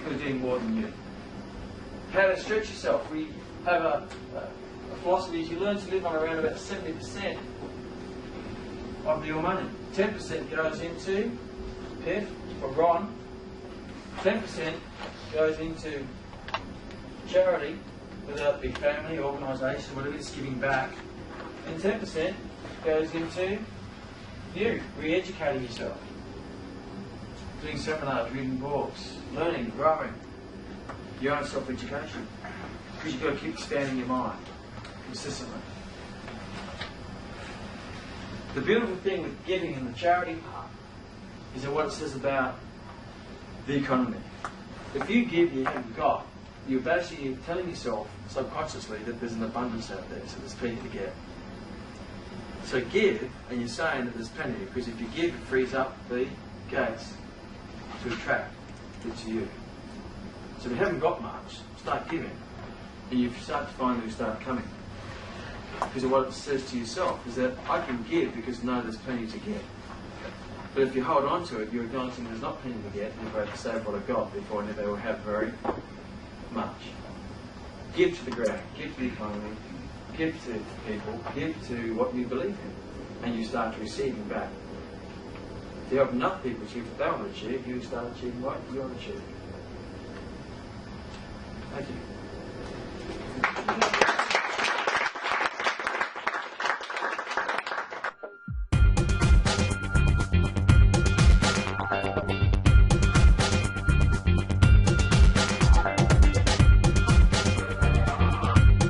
who are doing more than you. How to stretch yourself. We have a philosophy is you learn to live on around about 70% of your money. 10% goes into PIF or RON. 10% goes into charity, whether it be family, organisation, whatever it's giving back. And 10% goes into you, re-educating yourself. Doing seminars, reading books, learning, growing. Your own self-education. Because you've got to keep expanding your mind consistently. The beautiful thing with giving in the charity part is that what it says about the economy. If you give, you haven't got. You're basically telling yourself subconsciously that there's an abundance out there, so there's plenty to get. So give, and you're saying that there's plenty, because if you give, it frees up the gates to attract it to you. So if you haven't got much, start giving, and you start to find who start coming. Because of what it says to yourself is that I can give because I know there's plenty to get. But if you hold on to it, you're acknowledging there's not plenty to get, and if I have to save what I've got before I never will have very much. Give to the ground, give to the economy, give to people, give to what you believe in, and you start receiving back. If you help enough people achieve what they want to achieve, you start achieving what you want to achieve. Thank you.